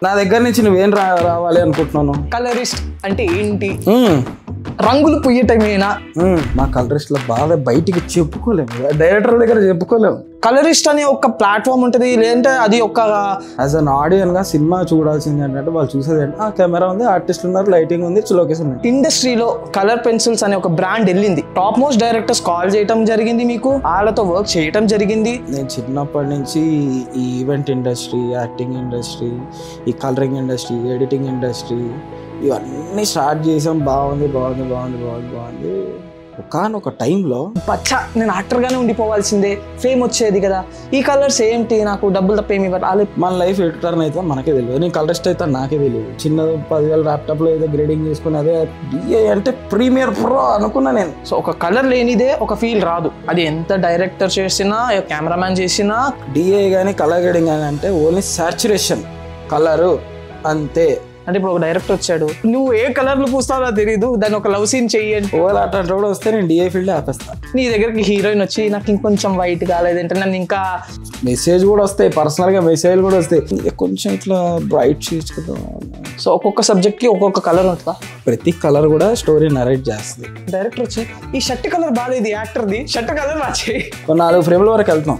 నా దగ్గర నుంచి నువ్వేం రావాలి అనుకుంటున్నాను? కలరిస్ట్ అంటే ఏంటి? రంగులు పుయ్యటమేనా? మా కలరిస్ట్ లో బాగా బయటికి చెప్పుకోలేము, డైరెక్టర్ దగ్గర చెప్పుకోలేము. కలరిస్ట్ అనే ఒక ప్లాట్ఫామ్ ఉంటుంది, లేదంటే అది ఒక యాజ్ అన్ ఆడియన్ గా సినిమా చూడాల్సింది ఏంటంటే వాళ్ళు చూసేది ఏంటంటే కెమెరా ఉంది, ఆర్టిస్ట్ ఉన్నారు, లైటింగ్ ఉంది, లొకేషన్ ఉంది. ఇండస్ట్రీలో కలర్ పెన్సిల్స్ అనే ఒక బ్రాండ్ వెళ్ళింది. టాప్ మోస్ట్ డైరెక్టర్స్ కాల్ చేయడం జరిగింది, మీకు వాళ్ళతో వర్క్ చేయటం జరిగింది. నేను చిన్నప్పటి నుంచి ఈ ఈవెంట్ ఇండస్ట్రీ, యాక్టింగ్ ఇండస్ట్రీ, ఈ కలరింగ్ ఇండస్ట్రీ, ఎడిటింగ్ ఇండస్ట్రీ ఇవన్నీ స్టార్ట్ చేసాం. బాగుంది బాగుంది బాగుంది బాగుంది బాగుంది. ఒకనొక టైంలో పచ్చా నేను యాక్టర్గానే ఉండిపోవాల్సిందే, ఫేమ్ వచ్చేది కదా, ఈ కలర్స్ ఏంటి, నాకు డబ్బులు తప్ప ఏమి ఇవ్వాలి. మన లైఫ్ ఎడిటర్ అయితే మనకే తెలియదు, నేను కలరిస్ట్ అయితే నాకే తెలియదు. చిన్న 10,000 ల్యాప్టాప్లో ఏదో గ్రేడింగ్ చేసుకుని అదే డిఏ అంటే ప్రీమియర్ ప్రో అనుకున్నా నేను. సో ఒక కలర్ లేనిదే ఒక ఫీల్ రాదు. అది ఎంత డైరెక్టర్ చేసినా, కెమెరామ్యాన్ చేసినా. డిఏ కానీ కలర్ గ్రేడింగ్ కానీ అంటే ఓన్లీ సాచురేషన్ కలరు అంతే. అంటే ఇప్పుడు ఒక డైరెక్టర్ వచ్చాడు, నువ్వు ఏ కలర్లు పూస్తావో తెలియదు, దాన్ని ఒక లవ్ సీన్ చెయ్యండి, ఓవర్ అట్లాంటి కూడా వస్తే నేను డిఏ ఫీల్డ్ ఆపేస్తాను. నీ దగ్గరికి హీరోయిన్ వచ్చి నాకు ఇంకొంచెం వైట్ కాలేదంటే నన్ను ఇంకా మెసేజ్ కూడా వస్తాయి, పర్సనల్గా మెసేజ్ కూడా వస్తాయి, కొంచెం ఇట్లా బ్రైట్ చేసుకుంటాం. సో ఒక్కొక్క సబ్జెక్ట్కి ఒక్కొక్క కలర్ ఉంటుందా? ప్రతి కలర్ కూడా స్టోరీ నరేట్ చేస్తుంది. డైరెక్టర్ వచ్చి ఈ షర్ట్ కలర్ బాగాలేదు, యాక్టర్ది షర్ట్ కలర్ మార్చేయి, 4 ఫ్రేమ్ల వరకు వెళ్తాం,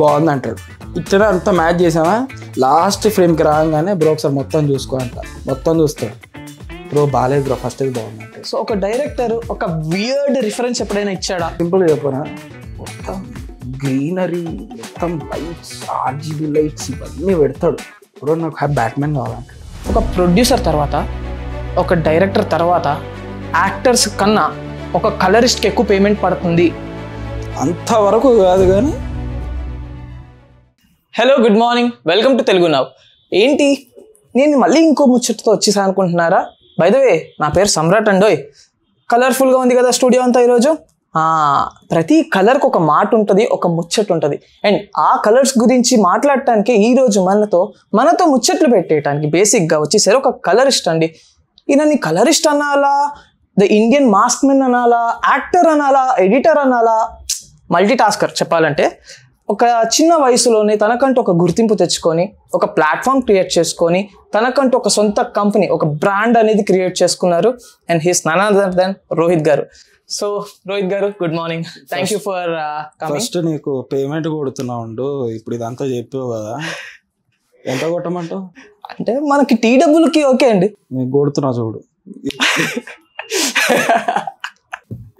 బాగుంది అంటాడు. ఇట్లా అంతా మ్యాచ్ చేసామా, లాస్ట్ ఫ్రేమ్కి రాగానే బ్రో ఒకసారి మొత్తం చూసుకో అంట. మొత్తం చూస్తాడు, బ్రో బాగాలేదు బ్రో, ఫస్ట్ ఇది బాగుంది అంటే. సో ఒక డైరెక్టర్ ఒక వియర్డ్ రిఫరెన్స్ ఎప్పుడైనా ఇచ్చాడా? సింపుల్గా చెప్పనా, మొత్తం గ్రీనరీ, మొత్తం లైట్స్, ఆర్జీబీ లైట్స్ ఇవన్నీ పెడతాడు. బ్రో నాకు బ్యాట్మెన్ కావాలంట. ఒక ప్రొడ్యూసర్ తర్వాత, ఒక డైరెక్టర్ తర్వాత యాక్టర్స్ కన్నా ఒక కలరిస్ట్కి ఎక్కువ పేమెంట్ పడుతుంది అంతవరకు కాదు కానీ. Hello, good morning, welcome to Telugu now. ఏంటి నేను మళ్ళీ ఇంకో ముచ్చటతో వచ్చేసా అనుకుంటున్నారా? బై ద వే, నా పేరు సమ్రాట్ అండోయ్. కలర్ఫుల్గా ఉంది కదా స్టూడియో అంతా ఈరోజు. ప్రతి కలర్కి ఒక మాట ఉంటుంది, ఒక ముచ్చట ఉంటుంది. అండ్ ఆ కలర్స్ గురించి మాట్లాడటానికి ఈరోజు మనతో ముచ్చట్లు పెట్టేయటానికి బేసిక్గా వచ్చేసరి ఒక కలరిస్ట్ అండి. ఈయనని కలరిస్ట్ అనాలా, ద ఇండియన్ మాస్క్ మెన్ అనాలా, యాక్టర్ అనాలా, ఎడిటర్ అనాలా, మల్టీ టాస్కర్ చెప్పాలంటే. ఒక చిన్న వయసులోనే తనకంటూ ఒక గుర్తింపు తెచ్చుకొని, ఒక ప్లాట్ఫామ్ క్రియేట్ చేసుకొని, తనకంటూ ఒక సొంత కంపెనీ, ఒక బ్రాండ్ అనేది క్రియేట్ చేసుకున్నారు. And he's none other than Rohit garu. So Rohit garu, good morning, thank you for coming. First నీకు పేమెంట్ కొడుతున్నా ఉండు, ఇప్పుడు ఇదంతా చెప్పావు కదా, ఎంత కొట్టమంటావు? అంటే మనకి టీ డబ్బులకి ఓకే అండి, నేను కొడుతున్నా చూడు.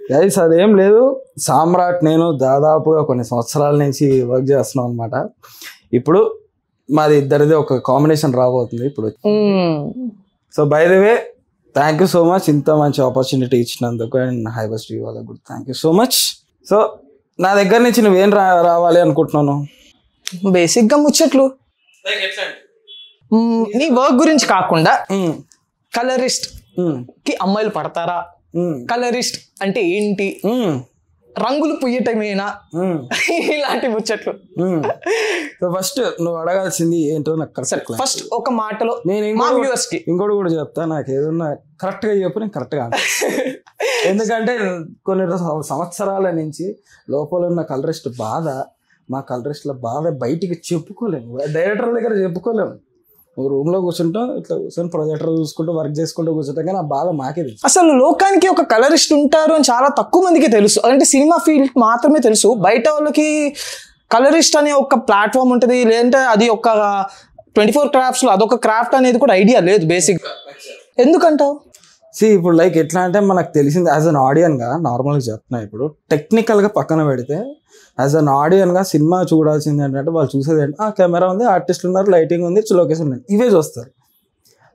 గైస్ అదేం లేదు, సామ్రాట్ నేను దాదాపుగా కొన్ని సంవత్సరాల నుంచి వర్క్ చేస్తున్నాం అనమాట. ఇప్పుడు మాది ఇద్దరిది ఒక కాంబినేషన్ రాబోతుంది ఇప్పుడు. So by the way, thank you so much ఇంత మంచి ఆపర్చునిటీ ఇచ్చినందుకు. అండ్ హైబస్ టీవీ వాళ్ళకి కూడా thank you so much. So నా దగ్గర నుంచి నువ్వేం రావాలి అనుకుంటున్నాను? బేసిక్గా ముచ్చట్లు, నీ వర్క్ గురించి కాకుండా కలరిస్ట్ కి అమ్మాయిలు పడతారా, కలరిస్ట్ అంటే ఏంటి, రంగులు పుయ్యటమేనా, ఇలాంటి ముచ్చట్లు. ఫస్ట్ నువ్వు అడగాల్సింది ఏంటో నాకు ఫస్ట్ ఒక మాటలో నేను ఇంకోటి కూడా చెప్తా. నాకు ఏదన్నా కరెక్ట్ గా చెప్పు, నేను కరెక్ట్ గా. ఎందుకంటే కొన్ని సంవత్సరాల నుంచి లోపల ఉన్న కలరిస్ట్ బాధ, మా కలరిస్ట్ లో బాధ బయటికి చెప్పుకోలేము, డైరెక్టర్ దగ్గర చెప్పుకోలేము. రూమ్ లో కూర్చుంటాం, ఇట్లా కూర్చొని ప్రొజెక్టర్ చూసుకుంటూ వర్క్ చేసుకుంటూ కూర్చుంటాం, కానీ ఆ బాధ మాకే తెలుసు. అసలు లోకానికి ఒక కలరిస్ట్ ఉంటారు అని చాలా తక్కువ మందికి తెలుసు. అంటే సినిమా ఫీల్డ్ మాత్రమే తెలుసు. బయట వాళ్ళకి కలరిస్ట్ అనే ఒక ప్లాట్ఫామ్ ఉంటుంది, లేదంటే అది ఒక 24 క్రాఫ్ట్స్ లో అదొక క్రాఫ్ట్ అనేది కూడా ఐడియా లేదు బేసిక్. ఎందుకంటావు? ఇప్పుడు లైక్ ఎట్లా అంటే మనకు తెలిసింది యాజ్ అన్ ఆడియన్ గా, నార్మల్గా చెప్తున్నా, ఇప్పుడు టెక్నికల్ గా పక్కన పెడితే యాజ్ అన్ ఆడియన్ గా సినిమా చూడాల్సింది ఏంటంటే వాళ్ళు చూసేది ఏంటంటే కెమెరా ఉంది, ఆర్టిస్ట్ ఉన్నారు, లైటింగ్ ఉంది, లొకేషన్ ఉంది, ఇవే చూస్తారు.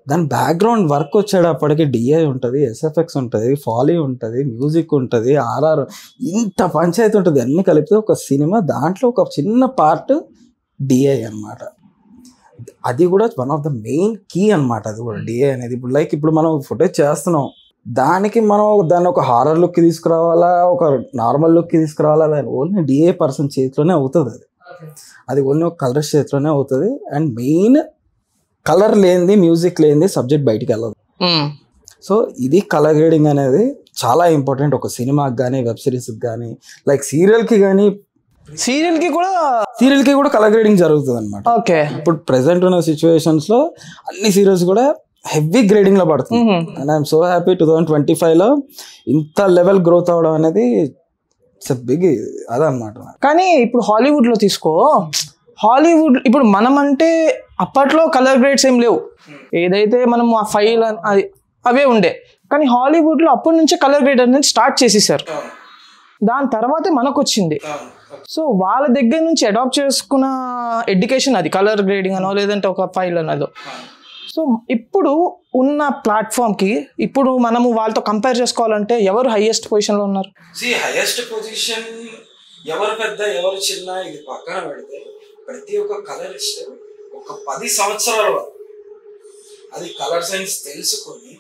దాని బ్యాక్గ్రౌండ్ వర్క్ వచ్చేటప్పటికి డిఐ ఉంటుంది, ఎస్ఎఫ్ఎక్స్ ఉంటుంది, ఫాలీ ఉంటుంది, మ్యూజిక్ ఉంటుంది, ఆర్ఆర్, ఇంత పంచాయతీ ఉంటుంది. అన్ని కలిపితే ఒక సినిమా, దాంట్లో ఒక చిన్న పార్ట్ డిఐ అనమాట. అది కూడా one of the main key అనమాట. అది కూడా డిఐ అనేది. ఇప్పుడు లైక్ ఇప్పుడు మనం ఫుటేజ్ చేస్తున్నాం, దానికి మనం దాన్ని ఒక హారర్ లుక్కి తీసుకురావాలా, ఒక నార్మల్ లుక్కి తీసుకురావాలా, దాని ఓన్లీ డిఏ పర్సన్ చేతిలోనే అవుతుంది. అది ఓన్లీ ఒక కలర్ చేతిలోనే అవుతుంది. అండ్ మెయిన్ కలర్ లేనిది, మ్యూజిక్ లేనిది సబ్జెక్ట్ బయటికి వెళ్ళదు. సో ఇది కలర్ గ్రేడింగ్ అనేది చాలా ఇంపార్టెంట్ ఒక సినిమాకి కానీ, వెబ్ సిరీస్కి కానీ, లైక్ సీరియల్కి కానీ, సీరియల్ కి కూడా కలర్ గ్రేడింగ్ జరుగుతుంది అనమాట. ఓకే. ఇప్పుడు ప్రెసెంట్ ఉన్న సిచ్యువేషన్స్ లో అన్ని సీరియల్స్ కూడా హెవీ గ్రేడింగ్ లో పడుతుంది. అండ్ ఐఎమ్ సో హ్యాపీ 2025 లో ఇంత లెవెల్ గ్రోత్ అవడం అనేది బిగ్ అదనమాట. కానీ ఇప్పుడు హాలీవుడ్ లో తీసుకో, హాలీవుడ్ ఇప్పుడు మనం అంటే అప్పట్లో కలర్ గ్రేడ్స్ ఏం లేవు, ఏదైతే మనం ఆ ఫైల్ అది అవే ఉండే. కానీ హాలీవుడ్ లో అప్పటి నుంచే కలర్ గ్రేడ్ అనేది స్టార్ట్ చేసేసారు, దాని తర్వాతే మనకు వచ్చింది. సో వాళ్ళ దగ్గర నుంచి అడాప్ట్ చేసుకున్న ఎడ్యుకేషన్ అది కలర్ గ్రేడింగ్ అనో లేదంటే ఒక ఫైల్ అనదో. సో ఇప్పుడు ఉన్న ప్లాట్ఫామ్ కి ఇప్పుడు మనము వాళ్ళతో కంపేర్ చేసుకోవాలంటే ఎవరు హైయెస్ట్ పొజిషన్ లో ఉన్నారు? హైయెస్ట్ పొజిషన్ ఎవరు పెద్ద ఎవరు చిన్న ఇది పక్కన పెడితే, ప్రతి ఒక్క కలరిస్ట్ ఒక 10 సంవత్సరాల అది కలర్ సైన్స్ తెలుసుకొని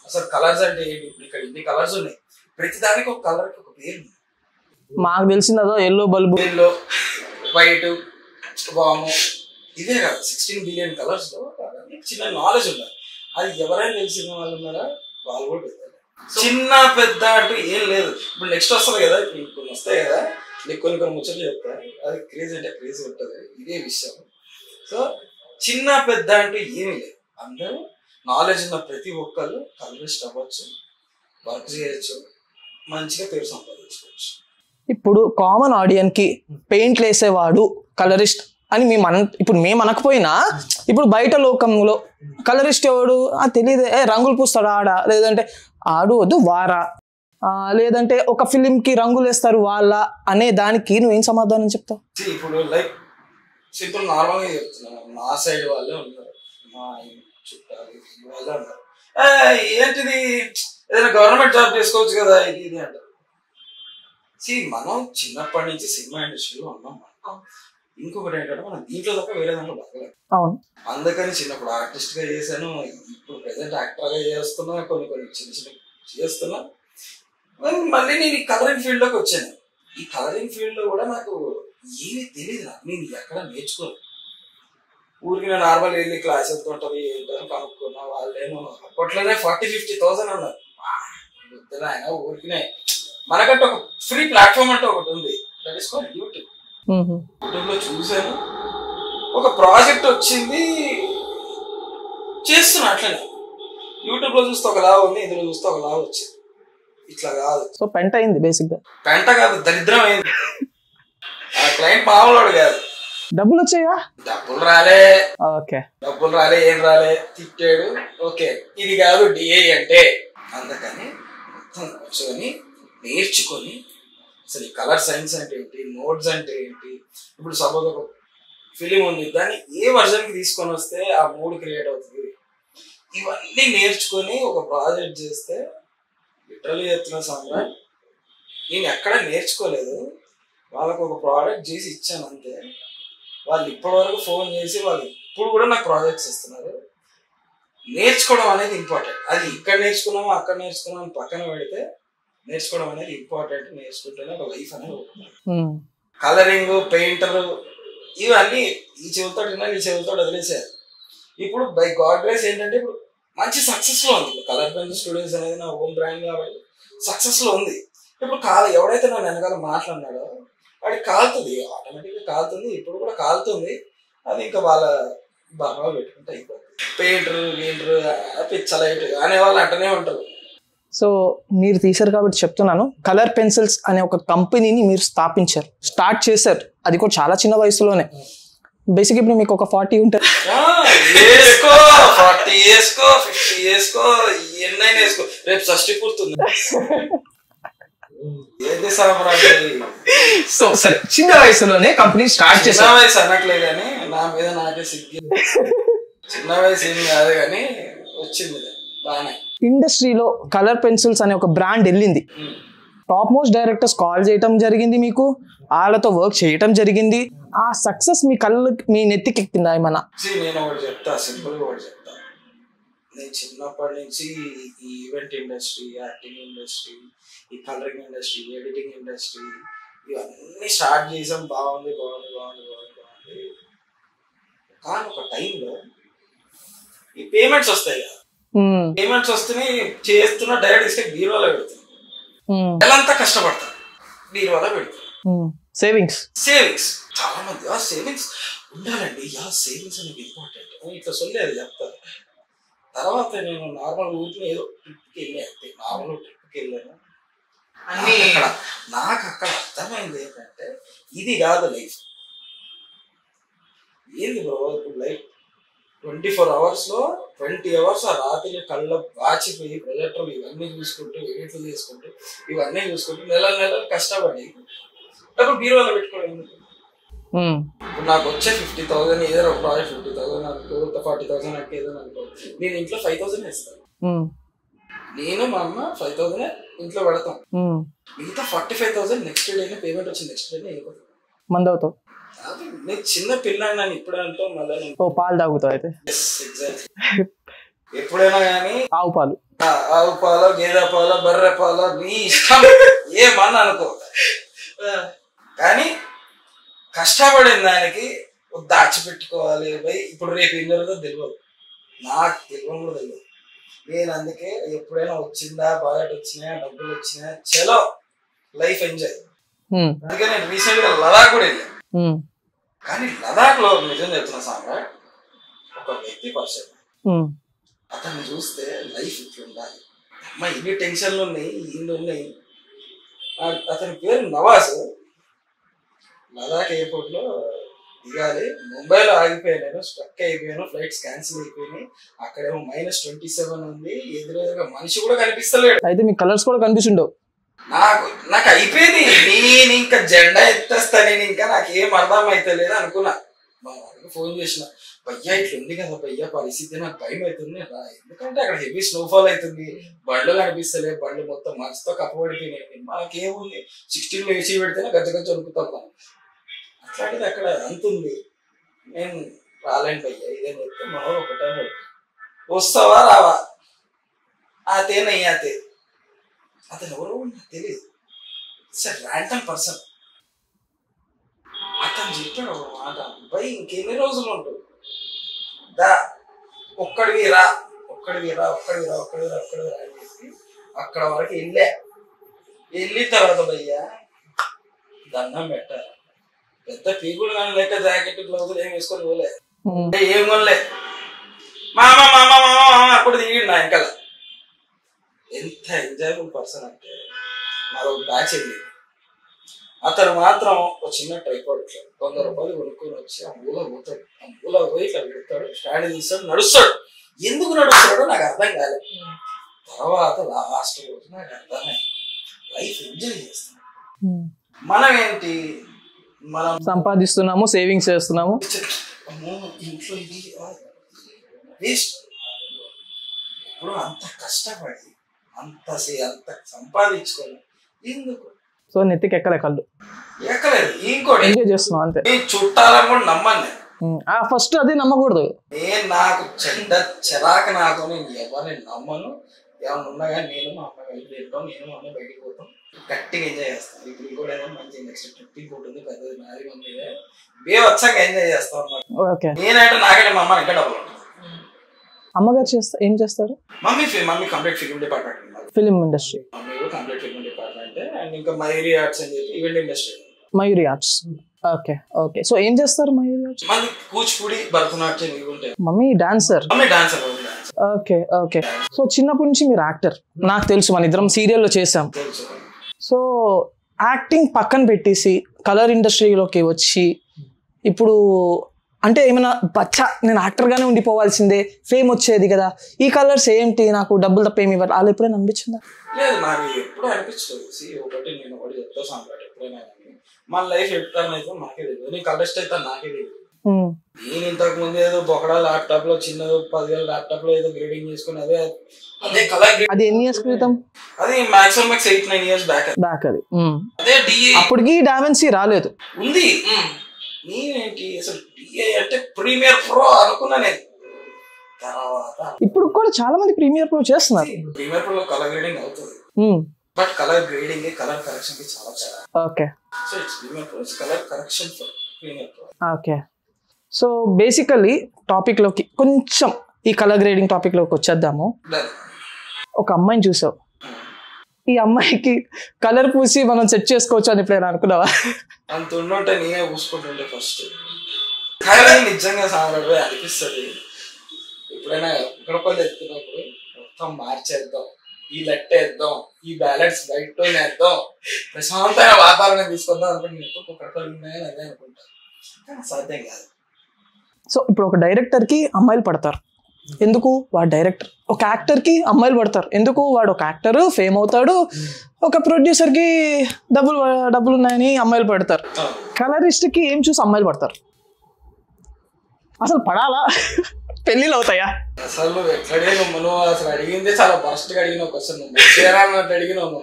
అసలు కలర్స్ అంటే ఏంటి, ఇప్పుడు ఇక్కడ ఇన్ని కలర్స్ ఉన్నాయి, ప్రతి దానికి ఒక కలర్ ఒక పేరు. మాకు తెలిసింది అదో ఎల్లో బల్బు, ఎల్లో, వైట్, వాము, ఇవే కాదు 16 బిలియన్ కలర్స్ లో చిన్న నాలెడ్జ్ ఉండాలి. అది ఎవరైనా తెలిసిన వాళ్ళు ఉన్నారా, వాళ్ళు కూడా పెద్ద చిన్న పెద్ద అంటూ ఏం లేదు. ఇప్పుడు నెక్స్ట్ వస్తుంది కదా, ఇప్పుడు కొన్ని వస్తాయి కదా, నీకు కొన్ని ముచ్చట్లు చెప్తారు, అది క్రేజ్ అంటే క్రేజ్ ఉంటుంది, ఇదే విషయం. సో చిన్న పెద్ద అంటూ ఏమీ లేదు, అందరూ నాలెడ్జ్ ఉన్న ప్రతి ఒక్కరు కలరిస్ట్ అవ్వచ్చు, వర్క్ చేయొచ్చు, మంచిగా పేరు సంపాదించుకోవచ్చు. ఇప్పుడు కామన్ ఆడియన్స్ కి పెయింట్లు వేసేవాడు కలరిస్ట్ అని ఇప్పుడు మేము అనకపోయినా, ఇప్పుడు బయట లోకంలో కలరిస్ట్ ఎవడు తెలియదు, రంగులు పూస్తాడు ఆడ, లేదంటే ఆడు వద్దు వారా, లేదంటే ఒక ఫిలిం కి రంగులు వేస్తారు వాళ్ళ అనే దానికి నువ్వేం సమాధానం చెప్తావు? ఇప్పుడు లైక్ సింపుల్ నార్మల్గా చెప్తున్నాను, మా సైడ్ వాళ్ళే ఉన్నారు, మా చుట్టాలు వాళ్ళే ఉన్నారు, ఏంటిది ఏదైనా గవర్నమెంట్ జాబ్ చేసుకోవచ్చు కదా ఇది ఇది అంటారు. మనం చిన్నప్పటి నుంచి సినిమా ఇండస్ట్రీలో ఉన్నాం. ఇంకొకటి ఏంటంటే మనం దీంట్లో తప్ప వేరే దాంట్లో బతకలేదు. అందుకని చిన్నప్పుడు ఆర్టిస్ట్ గా చేశాను, ఇప్పుడు ప్రెసెంట్ యాక్టర్ గా చేస్తున్నా, కొన్ని చిన్న చిన్న చేస్తున్నా. మళ్ళీ నేను ఈ కలరింగ్ ఫీల్డ్ లోకి వచ్చాను. ఈ కలరింగ్ ఫీల్డ్ లో కూడా నాకు ఏమీ తెలియదు, నేను ఎక్కడ నేర్చుకోను. ఊరికి నేను నార్మల్ వెళ్ళి క్లాస్ ఎంత ఉంటుంది ఏంటని కనుక్కున్నా, వాళ్ళేమో అప్పట్లోనే 40,000-50,000 అన్నారు. ఆయన ఊరికినే మనకంటే ఒక ఫ్రీ ప్లాట్ఫామ్ అంటే ఒకటి ఉంది, that is called YouTube. YouTube లో చూసాను, ఒక ప్రాజెక్ట్ వచ్చింది, చేస్తున్నా అట్లనే. యూట్యూబ్ లో చూస్తే ఒకలా ఉంది, ఇందులో చూస్తే ఒకలా వచ్చింది, ఇట్లా కాదు. సో పెంట అయింది, బేసిక్ గా పెంట కాదు దరిద్రం అయింది. ఆ క్లయింట్ మామూలు కాదు. డబ్బులు వచ్చాయా? డబ్బులు రాలే, డబ్బులు రాలే, ఏం రాలే, తిట్టాడు. ఓకే ఇది కాదు డిఐ అంటే. అందుకని మొత్తం కూర్చొని నేర్చుకొని అసలు ఈ కలర్ సైన్స్ అంటే ఏంటి, నోట్స్ అంటే ఏంటి, ఇప్పుడు సపోజ్ ఒక ఫిలిం ఉంది, దాన్ని ఏ వర్జన్కి తీసుకొని వస్తే ఆ మూడ్ క్రియేట్ అవుతుంది, ఇవన్నీ నేర్చుకొని ఒక ప్రాజెక్ట్ చేస్తే లిటరల్లీ చెప్తున్న సమ్రాట్, నేను ఎక్కడ నేర్చుకోలేదు, వాళ్ళకు ఒక ప్రోడక్ట్ చేసి ఇచ్చాను అంతే. వాళ్ళు ఇప్పటి వరకు ఫోన్ చేసి వాళ్ళు ఇప్పుడు కూడా నాకు ప్రాజెక్ట్స్ ఇస్తున్నారు. నేర్చుకోవడం అనేది ఇంపార్టెంట్. అది ఇక్కడ నేర్చుకున్నామో అక్కడ నేర్చుకున్నామో పక్కన పెడితే నేర్చుకోవడం అనేది ఇంపార్టెంట్. నేర్చుకుంటేనే ఒక లైఫ్ అనేది ఉంటుంది. కలరింగ్, పెయింటర్ ఇవన్నీ ఈ చెవులతో ఈ చెవులతో వదిలేసారు. ఇప్పుడు బై గాడ్ గ్రేస్ ఏంటంటే ఇప్పుడు మంచి సక్సెస్ లో ఉంది. కలర్ పెన్ స్టూడియోస్ అనేది నా ఓన్ బ్రాండ్ కాబట్టి సక్సెస్ లో ఉంది. ఇప్పుడు ఎవడైతే నన్ను వెనకాల మాట్లాడినాడో వాడికి కాలుతుంది, ఆటోమేటిక్గా కాలుతుంది. ఇప్పుడు కూడా కాలుతుంది, అది ఇంకా వాళ్ళ బాగా పెట్టుకుంటే అయిపోతుంది. పెయింటర్ గీంటర్ పిచ్చలైట్ అనే వాళ్ళు అంటనే ఉంటారు. సో మీరు తీశారు కాబట్టి చెప్తున్నాను, కలర్ పెన్సిల్స్ అనే ఒక కంపెనీని మీరు స్టార్ట్ చేశారు, అది కూడా చాలా చిన్న వయసులోనే. బేసిక్ ఇప్పుడు మీకు ఒక 40 ఉంటుంది, 40 వేసుకో, 50 వేసుకో, ఎన్నైనా వేసుకో, రేపు షష్టి పూర్తుంది. సో సరే, చిన్న వయసులోనే కంపెనీ స్టార్ట్ చేశారు. చిన్న వయసు అనట్లేదు కానీ నా మీద నాకే సిగ్గు. చిన్న వయసు ఏం కాదు కానీ వచ్చింది బాగానే. ఇండస్ట్రీలో కలర్ పెన్సిల్స్ అనే ఒక బ్రాండ్ వెళ్ళింది, టాప్ మోస్ట్ డైరెక్టర్స్ కాల్ చేయటం జరిగింది, మీకు వాళ్ళతో వర్క్ చేయటం జరిగింది. ఆ సక్సెస్ మీ మీ నెత్తికెక్కిందా ఏమన్నా? నేను ఒకటి చెప్తా, సింపుల్ గా ఒకటి చెప్తా. నేను చిన్నప్పటి నుంచి ఈ ఈవెంట్ ఇండస్ట్రీ, యాక్టింగ్ ఇండస్ట్రీ, ఈ కలరింగ్ ఇండస్ట్రీ, ఎడిటింగ్ ఇండస్ట్రీ ఇవన్నీ స్టార్ట్ చేసాం. బాగుంది బాగుంది బాగుంది బాగుంది బాగుంది. కానీ ఒక టైంలో ఈ పేమెంట్స్ వస్తాయి కదా, పేమెంట్స్ వస్తేనే చేస్తున్నా, డైరెక్ట్ ఇస్తే బీరువాలో పెడుతున్నా, నెలంతా కష్టపడతా, బీరువాలో పెడుతున్నా. సేవింగ్స్ చాలా మంది సేవింగ్స్ ఉండాలండి. సేవింగ్స్ అనేది ఇంపార్టెంట్. ఇట్లా సొల్లేదు చెప్తారు. తర్వాత నేను నార్మల్ ఊరికి ఏదో ట్రిప్కి వెళ్ళి నార్మల్ ట్రిప్కి వెళ్ళాను. నాకు అక్కడ అర్థమైంది ఏంటంటే ఇది కాదు లైఫ్. ఏంది బ్రో ఇప్పుడు లైఫ్ 24 hours 20 hours ఆ రాత్రి కళ్ళ వాచిపోయి ప్రొజెక్టర్లు ఇవన్నీ చూసుకుంటూ ఎడిట్లు చేసుకుంటూ ఇవన్నీ చూసుకుంటూ నెలలు కష్టపడి డబ్బులు బీరువాలో పెట్టుకోవడం. ఇప్పుడు నాకు వచ్చే 50,000 ఏదో ఒక ప్రాజెక్ట్ 50,000 అనుకో 40,000 అంటే ఏదో అనుకో, నేను ఇంట్లో 5,000 ఇస్తాను. నేను మా అమ్మ 5,000 ఇంట్లో పెడతాం. మిగతా 45,000 నెక్స్ట్ డే పేమెంట్ వచ్చింది. నెక్స్ట్ డే అయిపోతుంది. మంది అవుతావు. నేను చిన్న పిల్లని నన్ను ఇప్పుడే అంటూ మళ్ళీ పాలు తాగుతావు అయితే. ఎప్పుడైనా కానీ ఆవు పాలు గేదె పాలు బర్రె పాలు నీ ఇష్టం ఏమన్నా అనుకో, కానీ కష్టపడిన దానికి దాచిపెట్టుకోవాలి. ఇప్పుడు రేపు ఏం జరుగుతుందో తెలియదు, నాకు తెలియదు కూడా తెలియదు. నేను అందుకే ఎప్పుడైనా వచ్చిందా బాగా వచ్చినాయా డబ్బులు వచ్చినాయా చలో లైఫ్ ఎంజాయ్. అందుకే నేను రీసెంట్ గా లదాఖ్ కూడా వెళ్ళాను. కానీ లదాఖ్ లో నిజం చెప్తున్నా సామ్రాట్, ఒక వ్యక్తి పరిచయం. అతన్ని చూస్తే లైఫ్ ఇట్లా ఉండాలి. అమ్మా ఇన్ని టెన్షన్లు ఉన్నాయి, ఇన్ని ఉన్నాయి. అతని పేరు నవాజ్. లదాఖ్ ఎయిర్పోర్ట్ లో దిగాలి, ముంబైలో ఆగిపోయాను, నేను స్ట్రక్ అయిపోయాను, ఫ్లైట్స్ క్యాన్సిల్ అయిపోయినాయి. అక్కడేమో -27 ఉంది, ఎదురుగా మనిషి కూడా కనిపిస్తలేడు. అయితే మీ కలర్స్ కూడా కనిపిస్తుండవు. నాకు అయిపోయింది, నేను ఇంకా జెండా ఎత్తేస్తా, నేను ఇంకా నాకేం అర్థం అయితే లేదు అనుకున్నా. మా వాళ్ళకి ఫోన్ చేసిన, భయ్యా ఇట్లా ఉంది కదా భయ్యా పరిస్థితి, నాకు భయం అవుతుంది రా, ఎందుకంటే అక్కడ హెవీ స్నోఫాల్ అవుతుంది, బండ్లు కనిపిస్తలే, బండ్లు మొత్తం మంచుతో కప్పబడిపోయినాయి. మనకేముంది 16 వేసి పెడితేనే గజ్జ అనుకుతాం మనం. అట్లాంటిది అక్కడ అంతుంది. నేను రాలేను భయ్యా ఇదేం చెప్తే మా వాడు ఒక టైం వస్తావా రావా, అతేనయ్యాతే అతను ఎవరో నాకు తెలియదు, ఇట్స్ ర్యాండమ్ పర్సన్. అతను చెప్పాడు ఒక మాట, భయ్ ఇంకెన్ని రోజులు ఉంటుంది దా, ఒక్కడివి రా అని చెప్పి అక్కడ వరకు వెళ్ళిన తర్వాత భయ్యా దండం పెట్టారు. పెద్ద పీకుడు కానీ లెక్క జాకెట్ గ్లౌజులు ఏం వేసుకొని పోలే, ఏం కొనలే. మామ అప్పుడు దిగి నా ఇంకా ఎంత ఎంజాయబుల్ పర్సన్ అంటే, మరో బ్యాచ్ వెళ్ళి అతను మాత్రం ఒక చిన్న ట్రైపాడ్ ఇట్లా 100 రూపాయలు కొనుక్కొని వచ్చి ఆ మూల పోతాడు, ఆ మూల పోయి ఇట్లా పెడతాడు, స్టాండ్ తీస్తాడు, నడుస్తాడు. ఎందుకు నడుస్తాడో నాకు అర్థం కాలేదు. తర్వాత లాస్ట్ రోజు నాకు అర్థమైంది, లైఫ్ ఎంజాయ్ చేస్తాం. మనం ఏంటి, మనం సంపాదిస్తున్నాము, సేవింగ్స్ చేస్తున్నాము, ఇంట్లో ఇది వేస్ట్. ఇప్పుడు అంత కష్టపడి అంత సంపాదించుకొని ఎందుకు? సో నెత్తికి ఎక్కలే కళ్ళు, ఎక్కలేదు. ఇంకోటి ఎంజాయ్ చేస్తున్నాం అంతే. చుట్టాలని కూడా నమ్మను నేను. ఫస్ట్ అది నమ్మకూడదు. నేను నాకు చిరాకు, నాకు నేను ఎవరిని నమ్మను. ఏమన్నా ఉన్నా కానీ నేను మా అమ్మ బయట తింటాం, నేను మా అమ్మ బయటికి పోతాం, గట్టిగా ఎంజాయ్ చేస్తాను. ఇప్పుడు కూడా ఏదో మంచి నెక్స్ట్ ట్రిప్ ఉంటుంది, పెద్దది నాది ఉంది, వచ్చాక ఎంజాయ్ చేస్తాం అన్నమాట. నేనంటే నాకంటే మా అమ్మ ఇంకా డబ్బులు ఉంటుంది. అమ్మగారు ఏం చేస్తారు? Mummy complete film department, film industry. Mummy కూడా కంప్లీట్ ఫిల్మ్ డిపార్ట్మెంట్. అండ్ ఇంకా మయూరి ఆర్ట్స్ అని చెప్పి event industry. Mayuri arts, okay. So ఏం చేస్తారు మయూరి ఆర్ట్స్? మళ్ళీ కూచిపూడి, భరతనాట్యం ఇవి ఉంటాయి. Mummy dancer. ఓకే. సో చిన్నప్పటి నుంచి మీరు యాక్టర్, నాకు తెలుసు, మన ఇద్దరం సీరియల్లో చేసాం. సో యాక్టింగ్ పక్కన పెట్టేసి కలర్ ఇండస్ట్రీలోకి వచ్చి ఇప్పుడు అంటే ఏమైనా బచ్చా నేను యాక్టర్గానే ఉండిపోవాల్సిందే, ఫేమ్ వచ్చేది కదా, ఈ కలర్స్ ఏంటి, నాకు డబ్బులు తప్ప ఏమి ఇవ్వాలి, అలా ఎప్పుడైనా అనిపించిందా? లేదు, నాకు ఎప్పుడు అనిపించలేదు. ఒకటి నేను ఒకటి చెప్తా సాంబాట్, ఎప్పుడైనా కానీ మన లైఫ్ ఎప్పుడైనా అయితే నాకే తెలియదు, నేను కలర్స్ట్ అయితే నాకే తెలియదు. నేను ఇంతకు ముందు ఏదో బొకడా ల్యాప్టాప్ లో చిన్న 10,000 ల్యాప్టాప్ లో ఏదో గ్రేడింగ్ చేసుకుని అదే కలర్. అది ఎన్ని ఇయర్స్ క్రితం? అది మాక్సిమం 8-9 years బ్యాక్. అది అదే అప్పటికి డామెన్సీ రాలేదు ఉంది. నేనేంటి అసలు డిఏ అంటే ప్రీమియర్ ప్రో అనుకున్నా నేను. తర్వాత ఇప్పుడు కూడా చాలా మంది ప్రీమియర్ ప్రో చేస్తున్నారు. ప్రీమియర్ ప్రో కలర్ గ్రేడింగ్ అవుతుంది, but colour grading colour correction కి చాలా తేడా. Okay. So it's Premiere Pro, it's colour correction for Premiere Pro. Okay. So basically topic లోకి కొంచెం ఈ కలర్ గ్రేడింగ్ టాపిక్ లోకి వచ్చేద్దాము. ఒక అమ్మాయిని చూసావు, ఈ అమ్మాయికి కలర్ పూసి మనం సెట్ చేసుకోవచ్చు అని ఎప్పుడైనా అనుకున్నావా? అంత ఉండుంటే నేనే పూసుకుంటుంటే ఫస్ట్. కానీ నిజంగా సాంబార్ అనిపిస్తుంది ఎప్పుడైనా ఉక్కడపల్లి ఎత్తున్నప్పుడు మొత్తం మార్చేద్దాం, ఈ లెట్టేద్దాం, ఈ బ్యాలెన్స్ బయట వేద్దాం, ప్రశాంతమైన వాతావరణం తీసుకొద్దాం అనుకుంటే ఉక్కడపల్లి ఉన్నాయని అదే అనుకుంటాను. కానీ సాధ్యం కాదు. సో ఇప్పుడు ఒక డైరెక్టర్ కి అమ్మాయిలు పడతారు, ఎందుకు? వాడు డైరెక్టర్. ఒక యాక్టర్ కి అమ్మాయిలు పడతారు, ఎందుకు? వాడు ఒక యాక్టర్, ఫేమ్ అవుతాడు. ఒక ప్రొడ్యూసర్ కి డబ్బులు ఉన్నాయని అమ్మాయిలు పడతారు. కలరిస్ట్ కి ఏం చూసి అమ్మాయిలు పడతారు? అసలు పడాలా? పెళ్ళిళ్ళు అవుతాయా? అసలు ఎట్లా అడిగినావు నువ్వు? అసలు అడిగిందే చాలా బరస్ట్ గా అడిగినావు క్వశ్చన్. నువ్వు అడిగినావు.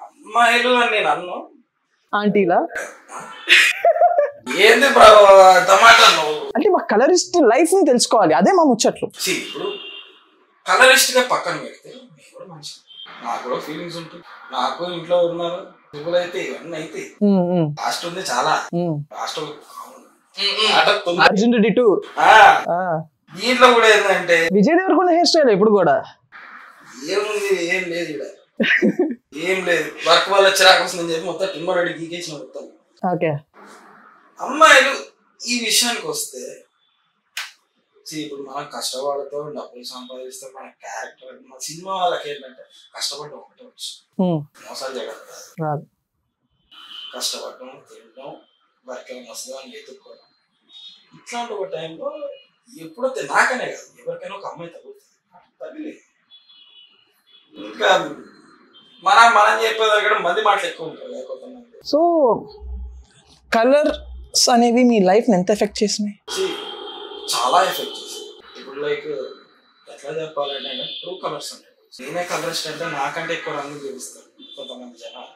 అమ్మాయిలు అని నేను అన్ను. ఆంటీలా ఏంది టమాటా నువ్వు? అంటే మా కలరిస్ట్ లైఫ్ ని తెలుసుకోవాలి, అదే మా ముచ్చట్లు. ఇప్పుడు కలరిస్ట్ గా పక్కన పెడితే కూడా మనిషి, నాకు కూడా ఫీలింగ్స్ ఉంటుంది. నాకు ఇంట్లో ఉన్నారు అయితే ఇవన్నీ అయితే లాస్ట్ ఉంది చాలా లాస్ట్. దీంట్లో కూడా ఏంటంటే విజయ్ దేవరకొండ హెయిర్ స్టైల్ ఇప్పుడు కూడా ఏముంది, ఏం లేదు ఇక్కడ, ఏం లేదు. వర్క్ వల్ల చిరాకు వస్తుందని చెప్పి మొత్తం టిమ్మర్ రెడీ గీకేసిన మొత్తం. ఓకే, అమ్మాయిలు ఈ విషయానికి వస్తే ఇప్పుడు మనం కష్టపడుతూ డబ్బులు సంపాదిస్తే మన క్యారెక్టర్, మన సినిమా వాళ్ళకి ఏంటంటే కష్టపడడం ఒకటే వచ్చు, మోసాలు చేయడం కాదు. కష్టపడడం, తినడం, వర్క్ ఏమైనా వస్తుందో అని ఎదుర్కోవడం. ఇట్లాంటి ఒక టైంలో ఎప్పుడైతే నాకనే కాదు ఎవరికైనా ఒక అమ్మాయి తగ్గుతుంది. ఇంకా మనం చెప్పేదానికంటే మంది మాటలు ఎక్కువ ఉంటాయి కొంతమంది. సో కలర్స్ అనేవి మీ లైఫ్ ని ఎంత ఎఫెక్ట్ చేసినాయి? చాలా ఎఫెక్ట్ చేసింది. ఇప్పుడు లైక్ ఎట్లా చెప్పాలంటే ట్రూ కలర్స్ ఉంటాయి. నేనే కలర్స్ అంటే నాకంటే ఎక్కువ రంగులు చూపిస్తారు కొంతమంది జనాలు.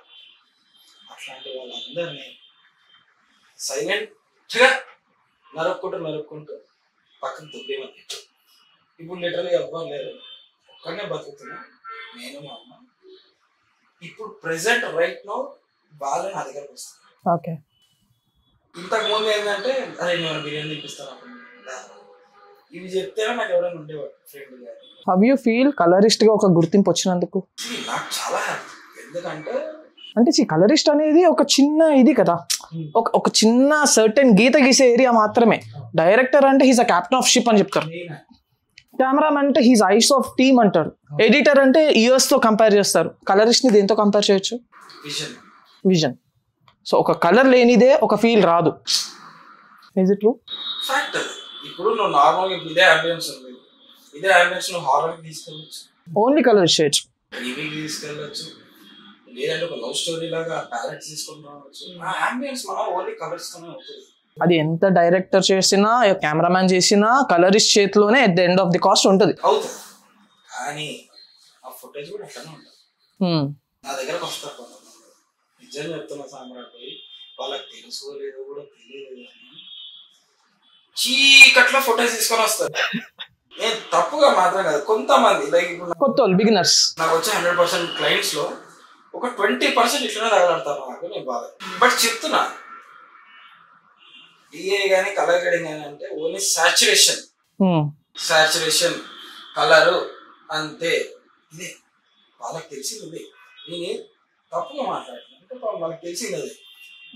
అట్లాంటి వాళ్ళందరినీ సైలెంట్ గా నరుక్కుంటూ పక్కన దుబ్బేమని. ఇప్పుడు లిటరల్గా ఎవ్వరు లేరు, ఒక్కడనే బతుకుతున్నా నేను మా అమ్మ. ఇప్పుడు ప్రెసెంట్ రైట్ నో వాళ్ళు నా దగ్గరకు వస్తారు. ఓకే, ఇంతకు ముందు ఏంటంటే అరే నేను బిర్యానీ తినిపిస్తాను ఇవి చెప్తేనే నాకు ఎవరైనా ఉండేవాడు ఫ్రెండ్ గారు. హౌ యూ ఫీల్ కలరిస్ట్ గా ఒక గుర్తింపు వచ్చినందుకు? నాకు చాలా హ్యాపీ. ఎందుకంటే కలరిస్ట్ అనేది ఒక చిన్న ఇది కదా, ఒక చిన్న సర్టెన్ గీత గీసే ఏరియా మాత్రమే. డైరెక్టర్ అంటే he's a captain of ship అని చెప్తారు. కెమెరామెన్ అంటే హీస్ ఐస్ ఆఫ్ టీమ్ అంటారు. ఎడిటర్ అంటే ఇయర్స్ తో కంపేర్ చేస్తారు. కలరిస్ట్ ని దేంతో కంపేర్ చేయొచ్చు? విజన్. సో ఒక కలర్ లేనిదే ఒక ఫీల్ రాదు. Is it true? ఫ్యాక్ట్. ఇప్పుడు నువ్వు నార్మల్గా ఇదే అంబియన్స్ ఉంది, ఇదే అంబియన్స్ నువ్వు హారర్ తీసుకెళ్ళచ్చు, ఓన్లీ కలర్ చేయొచ్చు, టీవీకి తీసుకెళ్ళచ్చు, లేదంటే ఒక లవ్ స్టోరీ లాగా ప్యాలెట్స్ తీసుకొని రావచ్చు. ఆ అంబియన్స్ మనం ఓన్లీ కలర్స్ తోనే అవుతుంది. అది ఎంత డైరెక్టర్ చేసినా, కెమెరామ్యాన్ చేసినా కలరిస్ట్ చేతిలోనే at the end of the cost ఉంటుంది. అవుతుంది, కానీ ఆ ఫుటేజ్ కూడా అట్లానే ఉంటుంది. నా దగ్గరకు వస్తారు కొంతమంది, నిజం చెప్తున్నా సామ్రాట్, వాళ్ళకి తెలుసు లేదో కూడా తెలియదు కానీ చీకట్లో ఫుటేజ్ తీసుకొని వస్తారు. నేను తప్పుగా మాత్రం కాదు, కొంతమంది లైక్ ఇప్పుడు కొత్త బిగినర్స్ నాకు వచ్చే 100% క్లయింట్స్ లో ఒక 20% ఇట్లనే తగలాడతారు నాకు. నేను బాగా బట్ చెప్తున్నా, డిఏ కానీ కలర్ గ్రేడింగ్ కానీ అంటే ఓన్లీ సాచురేషన్ కలరు అంతే. ఇదే వాళ్ళకి తెలిసింది. ఇదే నేను తప్పుగా మాట్లాడుతున్నాను, వాళ్ళకి తెలిసింది అదే.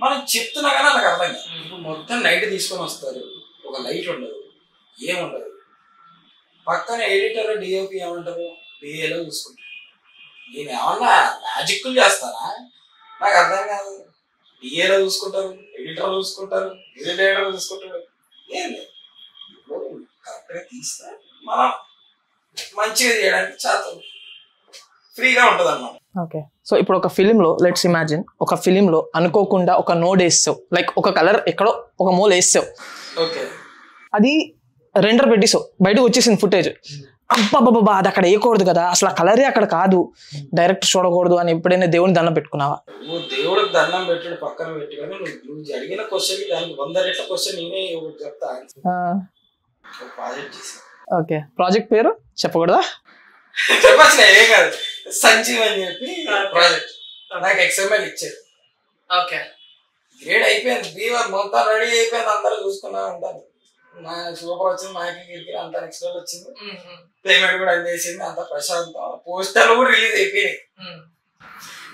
మనం చెప్తున్నా కానీ వాళ్ళకి అర్థం కాదు. ఇప్పుడు మొత్తం నైట్ తీసుకొని వస్తారు, ఒక లైట్ ఉండదు, ఏముండదు. పక్కన ఎడిటర్ డిఓపి ఏమంటారు, డిఏలో చూసుకుంటారు. నేను ఏమన్నా మ్యాజిక్లు చేస్తానా? నాకు అర్థం కాదు. డిఏలో చూసుకుంటారు, ఎడిటర్ చూసుకుంటారు, ఎడిటర్ చూసుకుంటారు. ఏం లేదు, కరెక్ట్గా తీస్తా మనం మంచిగా చేయడానికి చాలా ఫ్రీగా ఉంటుంది అన్నమాట. ఓకే, సో ఇప్పుడు ఒక ఫిలింలో లెట్స్ ఇమాజిన్, ఒక ఫిలింలో అనుకోకుండా ఒక నోడ్ వేస్తావు, లైక్ ఒక కలర్ ఎక్కడో ఒక మూల వేస్తావు. ఓకే, అది రెండర్ పెట్టేసావు, బయటకు వచ్చేసింది ఫుటేజ్. అబ్బాబాబా అది అక్కడ వేయకూడదు కదా, అసలు ఆ కలరే అక్కడ కాదు, డైరెక్ట్ చూడకూడదు అని ఎప్పుడైనా దేవుని దండం పెట్టుకున్నావా? నువ్వు దేవుడికి దండం పెట్టాడు పక్కన పెట్టి, కానీ నువ్వు అడిగిన క్వశ్చన్ దానికి 100 రెట్ల క్వశ్చన్ నేనే చెప్తా. ప్రాజెక్ట్ చేసా. ఓకే, ప్రాజెక్ట్ పేరు చెప్పకూడదా? చెప్పచ్చు, ఏం కాదు. సంజీవ్ అని చెప్పి ప్రాజెక్ట్ నాకు XML ఇచ్చారు. ఓకే, గ్రేడ్ అయిపోయింది, బీవర్ మొత్తం రెడీ అయిపోయింది, అందరూ చూసుకున్నా ఉంటారు. మా సూపర్ వచ్చింది, మైకింగ్ గిరికి అంతా నెక్స్ట్ లెవెల్ వచ్చింది, పేమెంట్ కూడా అందేసింది, అంత ప్రశాంతం. పోస్టర్లు కూడా రిలీజ్ అయిపోయినాయి.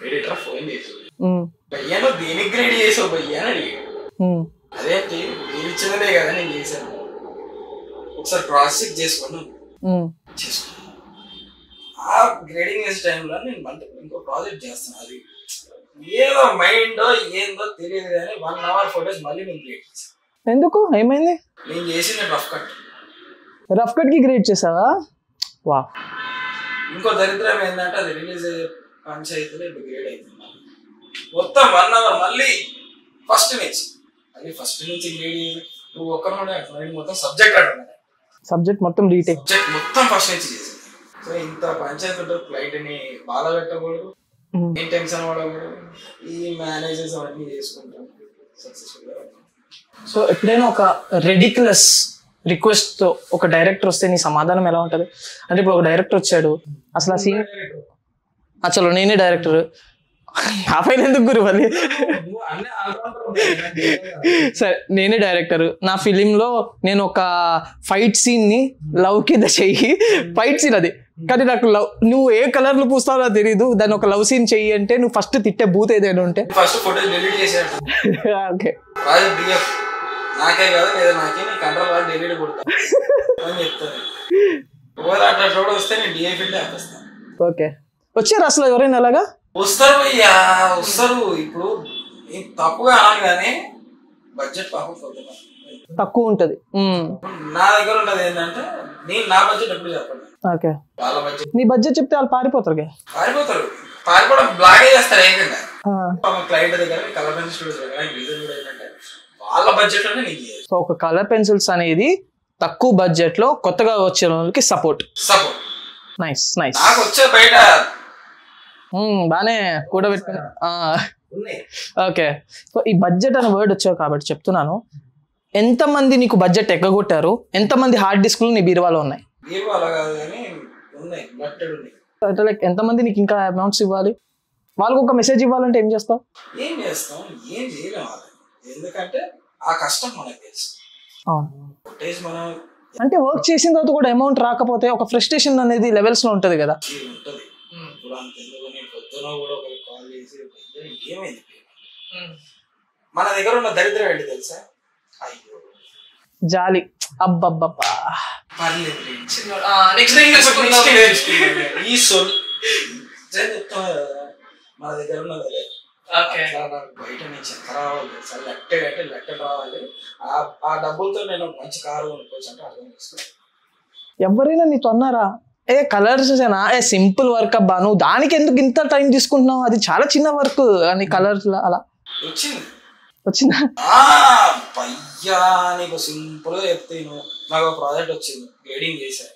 ఎడిటర్ ఫోన్ చేసి భయ్యా నువ్వు దేనికి గ్రేడ్ చేసావు భయ్యా అని అడిగాడు. అదేంటి మీరు ఇచ్చినదే కదా నేను చేశాను, ఒకసారి క్రాస్ చెక్ చేసుకున్నాను. ఆ గ్రేడింగ్ చేసే టైంలో నేను అంటే ఇంకో ప్రాజెక్ట్ చేస్తాను. అది ఏదో మైండో ఏందో తెలియదు కానీ 1 hour ఫోటోస్ మళ్ళీ నేను క్రియేట్ చేశాను. ఎందుకు ఏమైంది? నేను చేసిన రఫ్ కట్ కి గ్రేడ్ చేసావా? వా. ఇంకో దరిద్రం ఏంటంటే అది రిలీజ్ అయ్యే పంచాయతీలో ఇప్పుడు గ్రేడ్ అవుతుంది మొత్తం 1 hour మళ్ళీ ఫస్ట్ నుంచి గ్రేడ్. నువ్వు ఒక్కరు మొత్తం సబ్జెక్ట్ అంటున్నా, సబ్జెక్ట్ మొత్తం రీటేక్, సబ్జెక్ట్ మొత్తం ఫస్ట్ నుంచి చేసింది. సో ఇంత పంచాయతీ ఉంటుంది, ఫ్లైట్ ని బాధ పెట్టకూడదు, ఏం టెన్షన్ పడకూడదు, ఈ మేనేజర్స్ అవన్నీ చేసుకుంటాం సక్సెస్ఫుల్ గా. సో ఎప్పుడైనా ఒక రెడిక్యులస్ రిక్వెస్ట్ తో ఒక డైరెక్టర్ వస్తే నీ సమాధానం ఎలా ఉంటది? అంటే ఇప్పుడు ఒక డైరెక్టర్ వచ్చాడు, అసలు ఆ సీన్ అసలు నేనే డైరెక్టర్, ఆ ఫైల్ ఎందుకు గురు మళ్ళీ? సరే నేనే డైరెక్టర్, నా ఫిలింలో నేను ఒక ఫైట్ సీన్ ని లవ్ కింద చెయ్యి, ఫైట్ సీన్ అది, కానీ నాకు లవ్ నువ్వు ఏ కలర్లు పూస్తావో తెలియదు, దాన్ని ఒక లవ్ సీన్ చెయ్యి అంటే నువ్వు ఫస్ట్ తిట్టే బూత్ ఏదైనా ఉంటే ఫస్ట్ ఫోటోస్ డిలీట్ చేసేట. ఓకే నాకే కదా లేదా నాకే నీ కంట్రోల్ వాళ్ళు డిలీట్ కొడతా అని చెప్తాను. ఒకవేళ అట్లా ఫోటో వస్తే నేను డిఏ ఫీల్డ్ ఆపేస్తాను. ఓకే వచ్చారు అసలు ఎవరైనా అలాగా? వస్తారు భయ్యా వస్తారు. ఇప్పుడు తప్పుగా అనగానే బడ్జెట్ పాపం తక్కువ ఉంటది. నా దగ్గర ఉన్నది ఏంటంటే నేను నా బడ్జెట్ ఎప్పుడు చెప్పండి, ఓకే వాళ్ళ బడ్జెట్ నీ బడ్జెట్ చెప్తే వాళ్ళు పారిపోతారు. పారిపోవడం బ్లాగే చేస్తారు ఏకంగా. క్లయింట్ దగ్గర కలర్ పెన్సిల్ స్టూడియో రీజన్ కూడా ఏంటంటే వాళ్ళ బడ్జెట్ లోనే నేను చేయాలి. సో ఒక కలర్ పెన్సిల్స్ అనేది తక్కువ బడ్జెట్ లో కొత్తగా వచ్చే వాళ్ళకి సపోర్ట్. Nice nice. నాకు వచ్చే బయట బానే కూడా పెట్టుకుని. ఓకే సో ఈ బడ్జెట్ అనే వర్డ్ వచ్చావు కాబట్టి చెప్తున్నాను, ఎంతమంది నీకు బడ్జెట్ ఎగ్గొట్టారు, ఎంతమంది హార్డ్ డిస్క్లు నీ బీరువాలో ఉన్నాయి? అంటే లైక్ ఎంతమంది నీకు ఇంకా అమౌంట్స్ ఇవ్వాలి, వాళ్ళకి ఒక మెసేజ్ ఇవ్వాలంటే ఏం చేస్తావు? ఏం చేయలేము, ఎందుకంటే ఆ కష్టం మనకు తెలుసు. మనం అంటే వర్క్ చేసిన తర్వాత కూడా అమౌంట్ రాకపోతే ఒక ఫ్రస్ట్రేషన్ అనేది లెవెల్స్ లో ఉంటది కదా. మన దగ్గర ఉన్న దరిద్రం ఏంటి తెలుసా? అయ్యో జాలి, అబ్బబ్బబ్బా ఈ సొల్ మన దగ్గర ఉన్నది బయట నుంచి ఎంత రావాలి, లెక్క రావాలి, ఆ డబ్బులతో నేను మంచి కారు కొనుక్కోవచ్చు అంటే అర్థం చేసుకోవాలి. ఎవరైనా నీతో అన్నారా ఏ కలర్స్ ఏ సింపుల్ వర్క్ అబ్బా, నువ్వు దానికి ఎందుకు ఇంత టైం తీసుకుంటున్నావు, అది చాలా చిన్న వర్క్ అని కలర్స్ అలా వచ్చిందా? పయ్యా నీకు సింపుల్ గా చెప్తాను, నాకు ఒక ప్రాజెక్ట్ వచ్చింది, గ్రేడింగ్ చేశాను,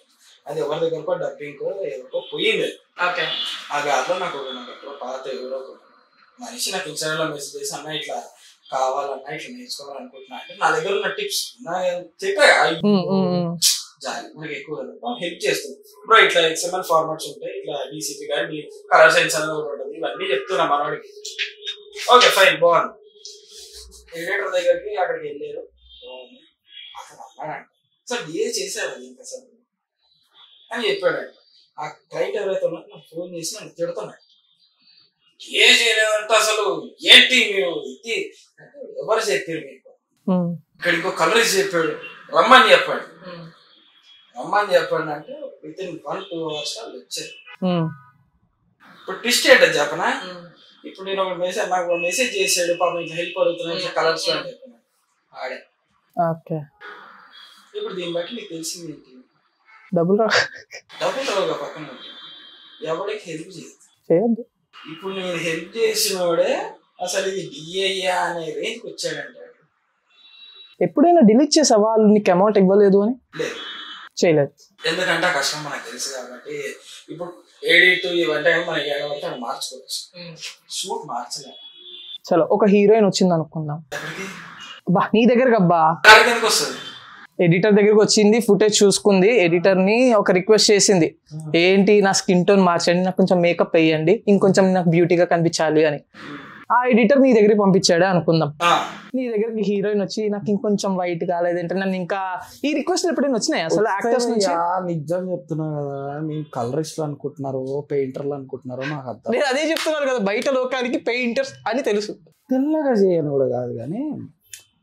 అది ఎవరి దగ్గరకో డబ్బింగ్ ఎవరికో పోయింది. ఆ గ్యాప్ లో నాకు ఎక్కడో పాత ఎవరో మనిషి నాకు ఇన్స్టాగ్రామ్ లో మెసేజ్ చేసి అన్న ఇట్లా కావాలన్నా ఇట్లా నేర్చుకోవాలనుకుంటున్నా అంటే నా దగ్గర ఉన్న టిప్స్ చెప్పా జాలి మనకి ఎక్కువ హెల్ప్ చేస్తుంది. ఇప్పుడు ఇట్లా XML ఫార్మాట్స్ ఉంటాయి, ఇట్లా DCP కానీ కలర్ సైన్స్ అనేది ఒకటి ఉంటుంది, ఇవన్నీ చెప్తున్నా మనవాడికి. ఓకే ఫైన్ బాగుంది. ఎడిటర్ దగ్గరికి అక్కడికి వెళ్ళారు, అక్కడ అన్నాడంట సార్ ఏ చేశారు అది ఇంకా సార్ అని చెప్పాడంట. ఆ క్లయింట్ ఎవరైతే ఉన్నారో నాకు ఫోన్ చేసి నన్ను తిడుతున్నాడు, ఏ చేయలేదంటే అసలు ఏంటి మీరు ఇది ఎవరు చెప్పారు మీకు, ఇక్కడ ఇంకో కలర్ చెప్పాడు రమ్మని చెప్పాడు అంటే విత్ ఇన్ 1-2 hours వాళ్ళు వచ్చారు. ఇప్పుడు ట్విస్ట్ ఏంటని చెప్పనా, ఇప్పుడు నేను ఒక మెసేజ్ నాకు మెసేజ్ చేసాడు పాపం ఇట్లా హెల్ప్ అడుగుతున్నాను ఇట్లా కలర్స్ అని చెప్పాను ఆడే. ఇప్పుడు దీన్ని బట్టి నీకు తెలిసింది ఏంటి, డబ్బులు రావుగా పక్కన ఎవరికి హెల్ప్ చేయదు. ఇప్పుడు నేను హెల్ప్ చేసినోడే అసలు ఇది డిఏయా అనే రేంజ్కి వచ్చాడంటే. ఎప్పుడైనా డిలీట్ చేసా వాళ్ళు నీకు అమౌంట్ ఇవ్వలేదు అని? లేదు చేయలేదు, ఎందుకంటే ఆ కష్టం మనకు తెలుసు కాబట్టి. ఇప్పుడు ఎడిట్ ఇవంటే మనకి ఏడవైతే మార్చుకోవచ్చు, షూట్ మార్చలేదు. చలో ఒక హీరోయిన్ వచ్చింది అనుకుందాం, బా నీ దగ్గరకు అబ్బా వస్తుంది, ఎడిటర్ దగ్గరకు వచ్చింది, ఫుటేజ్ చూసుకుంది, ఎడిటర్ ని ఒక రిక్వెస్ట్ చేసింది, ఏంటి నా స్కిన్ టోన్ మార్చండి, నాకు కొంచెం మేకప్ వేయండి, ఇంకొంచెం నాకు బ్యూటీగా కనిపించాలి అని. ఆ ఎడిటర్ నీ దగ్గరికి పంపించాడే అనుకుందాం, నీ దగ్గరికి హీరోయిన్ వచ్చి నాకు ఇంకొంచెం వైట్ కాలేదంటే నన్ను ఇంకా ఈ రిక్వెస్ట్ ఎప్పుడైనా వచ్చినాయి అసలు యాక్టర్స్ నుంచి? నిజం చెప్తున్నా కదా, మీ కలరిస్టులు అనుకుంటున్నారు, పెయింటర్లు అనుకుంటున్నారు, నాకు అర్థం. నేను అదే చెప్తున్నాను కదా, బయట లోకానికి పెయింటర్స్ అని తెలుసు. తెల్లగా చేయను కూడా కాదు కానీ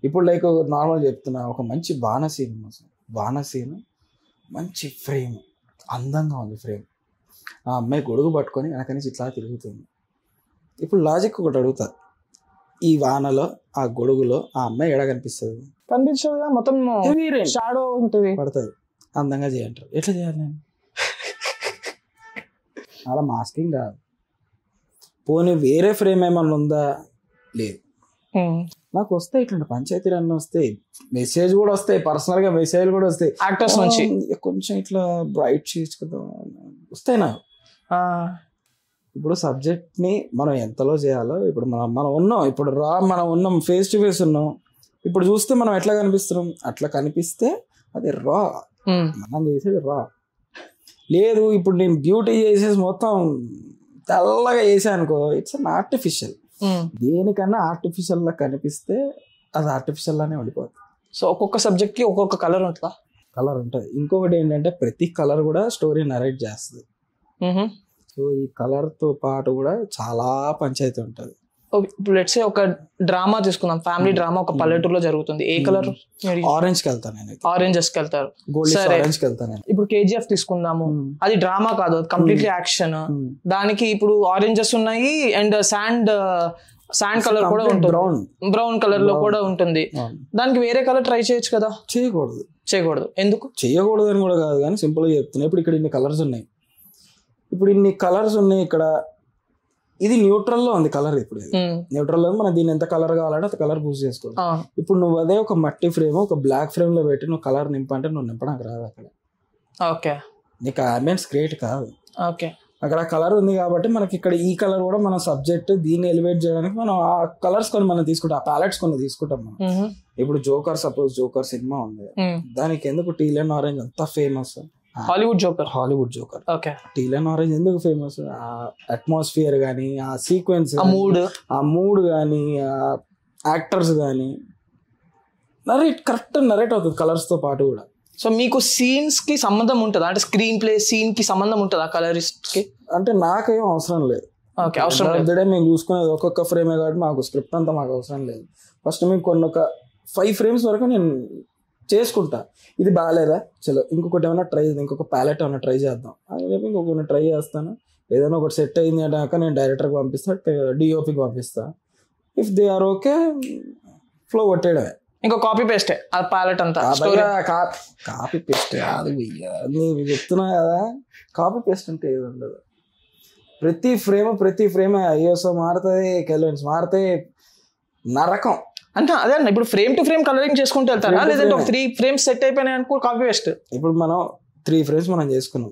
ఇప్పుడు లైక్ నార్మల్ చెప్తున్నా, ఒక మంచి బాణ సీన్ మంచి ఫ్రేమ్, అందంగా ఉంది ఫ్రేమ్. ఆ అమ్మాయి గొడుగు పట్టుకొని వెనక నుంచి ఇట్లా తిరుగుతుంది. ఇప్పుడు లాజిక్ ఒకటి అడుగుతా, ఈ వానలో ఆ గొడుగులో ఆ అమ్మాయి ఎడ కనిపిస్తుంది? కనిపించదుగా, మొత్తం షాడో ఉంటుంది, పడుతుంది. అందంగా చేయంటారు, ఎట్లా చేయాలి నేను? అలా మాస్కింగ్ కాదు. పోనీ వేరే ఫ్రేమ్ ఏమన్నా ఉందా? లేదు. నాకు వస్తాయి ఇట్లాంటి పంచాయతీలు అన్నీ వస్తాయి, మెసేజ్ కూడా వస్తాయి, పర్సనల్ గా మెసేజ్ కూడా వస్తాయి యాక్టర్స్ నుంచి, కొంచెం ఇట్లా బ్రైట్ చేయొచ్చు కదా వస్తాయి నాకు. ఇప్పుడు సబ్జెక్ట్ ని మనం ఎంతలో చేయాలో, ఇప్పుడు మనం ఉన్నాం, ఇప్పుడు మనం ఉన్నాం, ఫేస్ టు ఫేస్ ఉన్నాం, ఇప్పుడు చూస్తే మనం ఎట్లా కనిపిస్తున్నాం, అట్లా కనిపిస్తే అది రా, మనం చేసేది రా. లేదు ఇప్పుడు నేను బ్యూటీ చేసేసి మొత్తం తెల్లగా చేసాను అనుకో, ఇట్స్ అన్ ఆర్టిఫిషియల్. దేనికన్నా ఆర్టిఫిషియల్ లా కనిపిస్తే అది ఆర్టిఫిషియల్ లానే ఉండిపోతుంది. సో ఒక్కొక్క సబ్జెక్ట్ కి ఒక్కొక్క కలర్ ఉంటుందా? కలర్ ఉంటుంది. ఇంకొకటి ఏంటంటే ప్రతి కలర్ కూడా స్టోరీ నరేట్ చేస్తుంది. సో ఈ కలర్ తో పాటు కూడా చాలా పంచాయతీ ఉంటుంది. ఇప్పుడు లెట్స్ సే ఒక డ్రామా తీసుకుందాం, ఫ్యామిలీ డ్రామా, ఒక పల్లెటూరులో జరుగుతుంది. ఏ కలర్? ఆరెంజ్ కి వెళ్తాను నేను. ఆరెంజెస్ కి వెళ్తారు. ఆరెంజ్ కి వెళ్తాను. ఇప్పుడు కేజీఎఫ్ తీసుకుందాము, అది డ్రామా కాదు, కంప్లీట్లీ యాక్షన్. దానికి ఇప్పుడు ఆరెంజెస్ ఉన్నాయి అండ్ శాండ్ కలర్ కూడా ఉంటుంది, బ్రౌన్ కలర్ లో కూడా ఉంటుంది. దానికి వేరే కలర్ ట్రై చేయొచ్చు కదా? చేయకూడదు. ఎందుకు చేయకూడదు అని కూడా కాదు కానీ సింపుల్ గా చెప్తున్నా. ఇప్పుడు ఇక్కడ ఇన్ని కలర్స్ ఉన్నాయి, ఇక్కడ ఇది న్యూట్రల్ లో ఉంది కలర్. ఇప్పుడు న్యూట్రల్ లో మనం దీన్ని ఎంత కలర్ కావాలంటే అంత కలర్ పూస్ చేసుకోవాలి. ఇప్పుడు నువ్వు అదే ఒక మట్టి ఫ్రేమ్, ఒక బ్లాక్ ఫ్రేమ్ లో పెట్టి నువ్వు కలర్ నింపంటే నువ్వు నింపడానికి రాదు అక్కడ. ఓకే, నీకు అంబియన్స్ క్రియేట్ కాదు. ఓకే, అక్కడ కలర్ ఉంది కాబట్టి మనకి ఇక్కడ ఈ కలర్ కూడా మన సబ్జెక్ట్ దీన్ని ఎలివేట్ చేయడానికి మనం ఆ కలర్స్ కొన్ని మనం తీసుకుంటాం, ఆ ప్యాలెట్స్ కొన్ని తీసుకుంటాం మనం. ఇప్పుడు జోకర్ సినిమా ఉంది, దానికి ఎందుకు టీల్ అండ్ ఆరెంజ్ అంత famous? Hollywood joker. Okay, teal and orange ఎందుకు ఫేమస్? ఆ అట్మాస్ఫియర్ గానీ, ఆ సీక్వెన్స్, ఆ మూడ్ గానీ, ఆ యాక్టర్స్ గానీ కరెక్ట్ నరేట్ అవుతుంది కలర్స్ తో పాటు కూడా. సో మీకు సీన్స్ కి సంబంధం ఉంటుందా? అంటే స్క్రీన్ ప్లే సీన్ కి సంబంధం ఉంటుందా కలరిస్ట్ కి? అంటే నాకేం అవసరం లేదు. మేము చూసుకునేది ఒక్కొక్క ఫ్రేమే కాబట్టి మాకు స్క్రిప్ట్ అంతా మాకు అవసరం లేదు. ఫస్ట్ మేము ఒక 5 ఫ్రేమ్స్ వరకు నేను చేసుకుంటా, ఇది బాగాలేదా చలో ఇంకొకటి ఏమైనా ట్రై చేద్దాం, ఇంకొక ప్యాలెట్ ఏమైనా ట్రై చేద్దాం అని చెప్పి ఇంకొకటి ట్రై చేస్తాను. ఏదైనా ఒకటి సెట్ అయింది అంటే నేను డైరెక్టర్కి పంపిస్తా, డిఓపికి పంపిస్తా. If they are okay flow కొట్టేయడమే. ఇంకా కాపీ పేస్టే ఆ ప్యాలెట్ అంతా. కాపీ పేస్ట్ కాదు నీకు చెప్తున్నా కదా, కాపీ పేస్ట్ అంటే ఏది ఉండదు. ప్రతి ఫ్రేమ్ ఐఎస్ఓ మారుతుంది, కెల్విన్స్ మారుతాయి, నరకం. అంటే అదే అన్న, ఇప్పుడు ఫ్రేమ్ టు ఫ్రేమ్ కలరింగ్ చేసుకుంటూ వెళ్తారా, లేదంటే ఒక 3 ఫ్రేమ్స్ సెట్ అయిపోయినాయి అనుకో కాపీ పేస్ట్? ఇప్పుడు మనం 3 ఫ్రేమ్స్ మనం చేసుకున్నాం,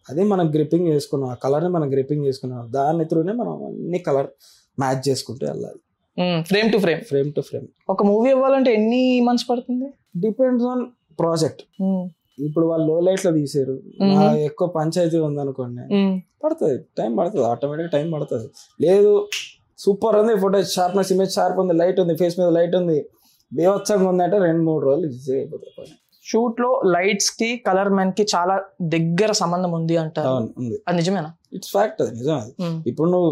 అదే మనం గ్రిప్పింగ్ చేసుకున్నాం, ఆ కలర్ని మనం గ్రిప్పింగ్ చేసుకున్నాం, దాని త్రూనే మనం అన్ని కలర్ మ్యాచ్ చేసుకుంటూ వెళ్ళాలి. Frame to frame. ఒక మూవీ ఇవ్వాలంటే ఎన్ని మంత్స్ పడుతుంది? Depends on project. ఇప్పుడు వాళ్ళు లో లైట్ లో తీసారు, ఎక్కువ పంచాయతీ ఉంది అనుకోండి, టైం పడుతుంది, ఆటోమేటిక్ టైం పడుతుంది. లేదు సూపర్ ఉంది, ఫోటోజ్ షార్ప్నెస్, ఇమేజ్ షార్ప్ ఉంది, లైట్ ఉంది, ఫేస్ మీద లైట్ ఉంది, బేవత్సంగా ఉంది అంటే 2-3 రోజులు ఈజీ అయిపోతుంది. షూట్ లో లైట్స్ కి కలర్ మ్యాన్ కి చాలా దగ్గర సంబంధం ఉంది అంటారు, అది నిజమేనా? ఇట్స్ ఫ్యాక్ట్, అది నిజం. అది ఇప్పుడు నువ్వు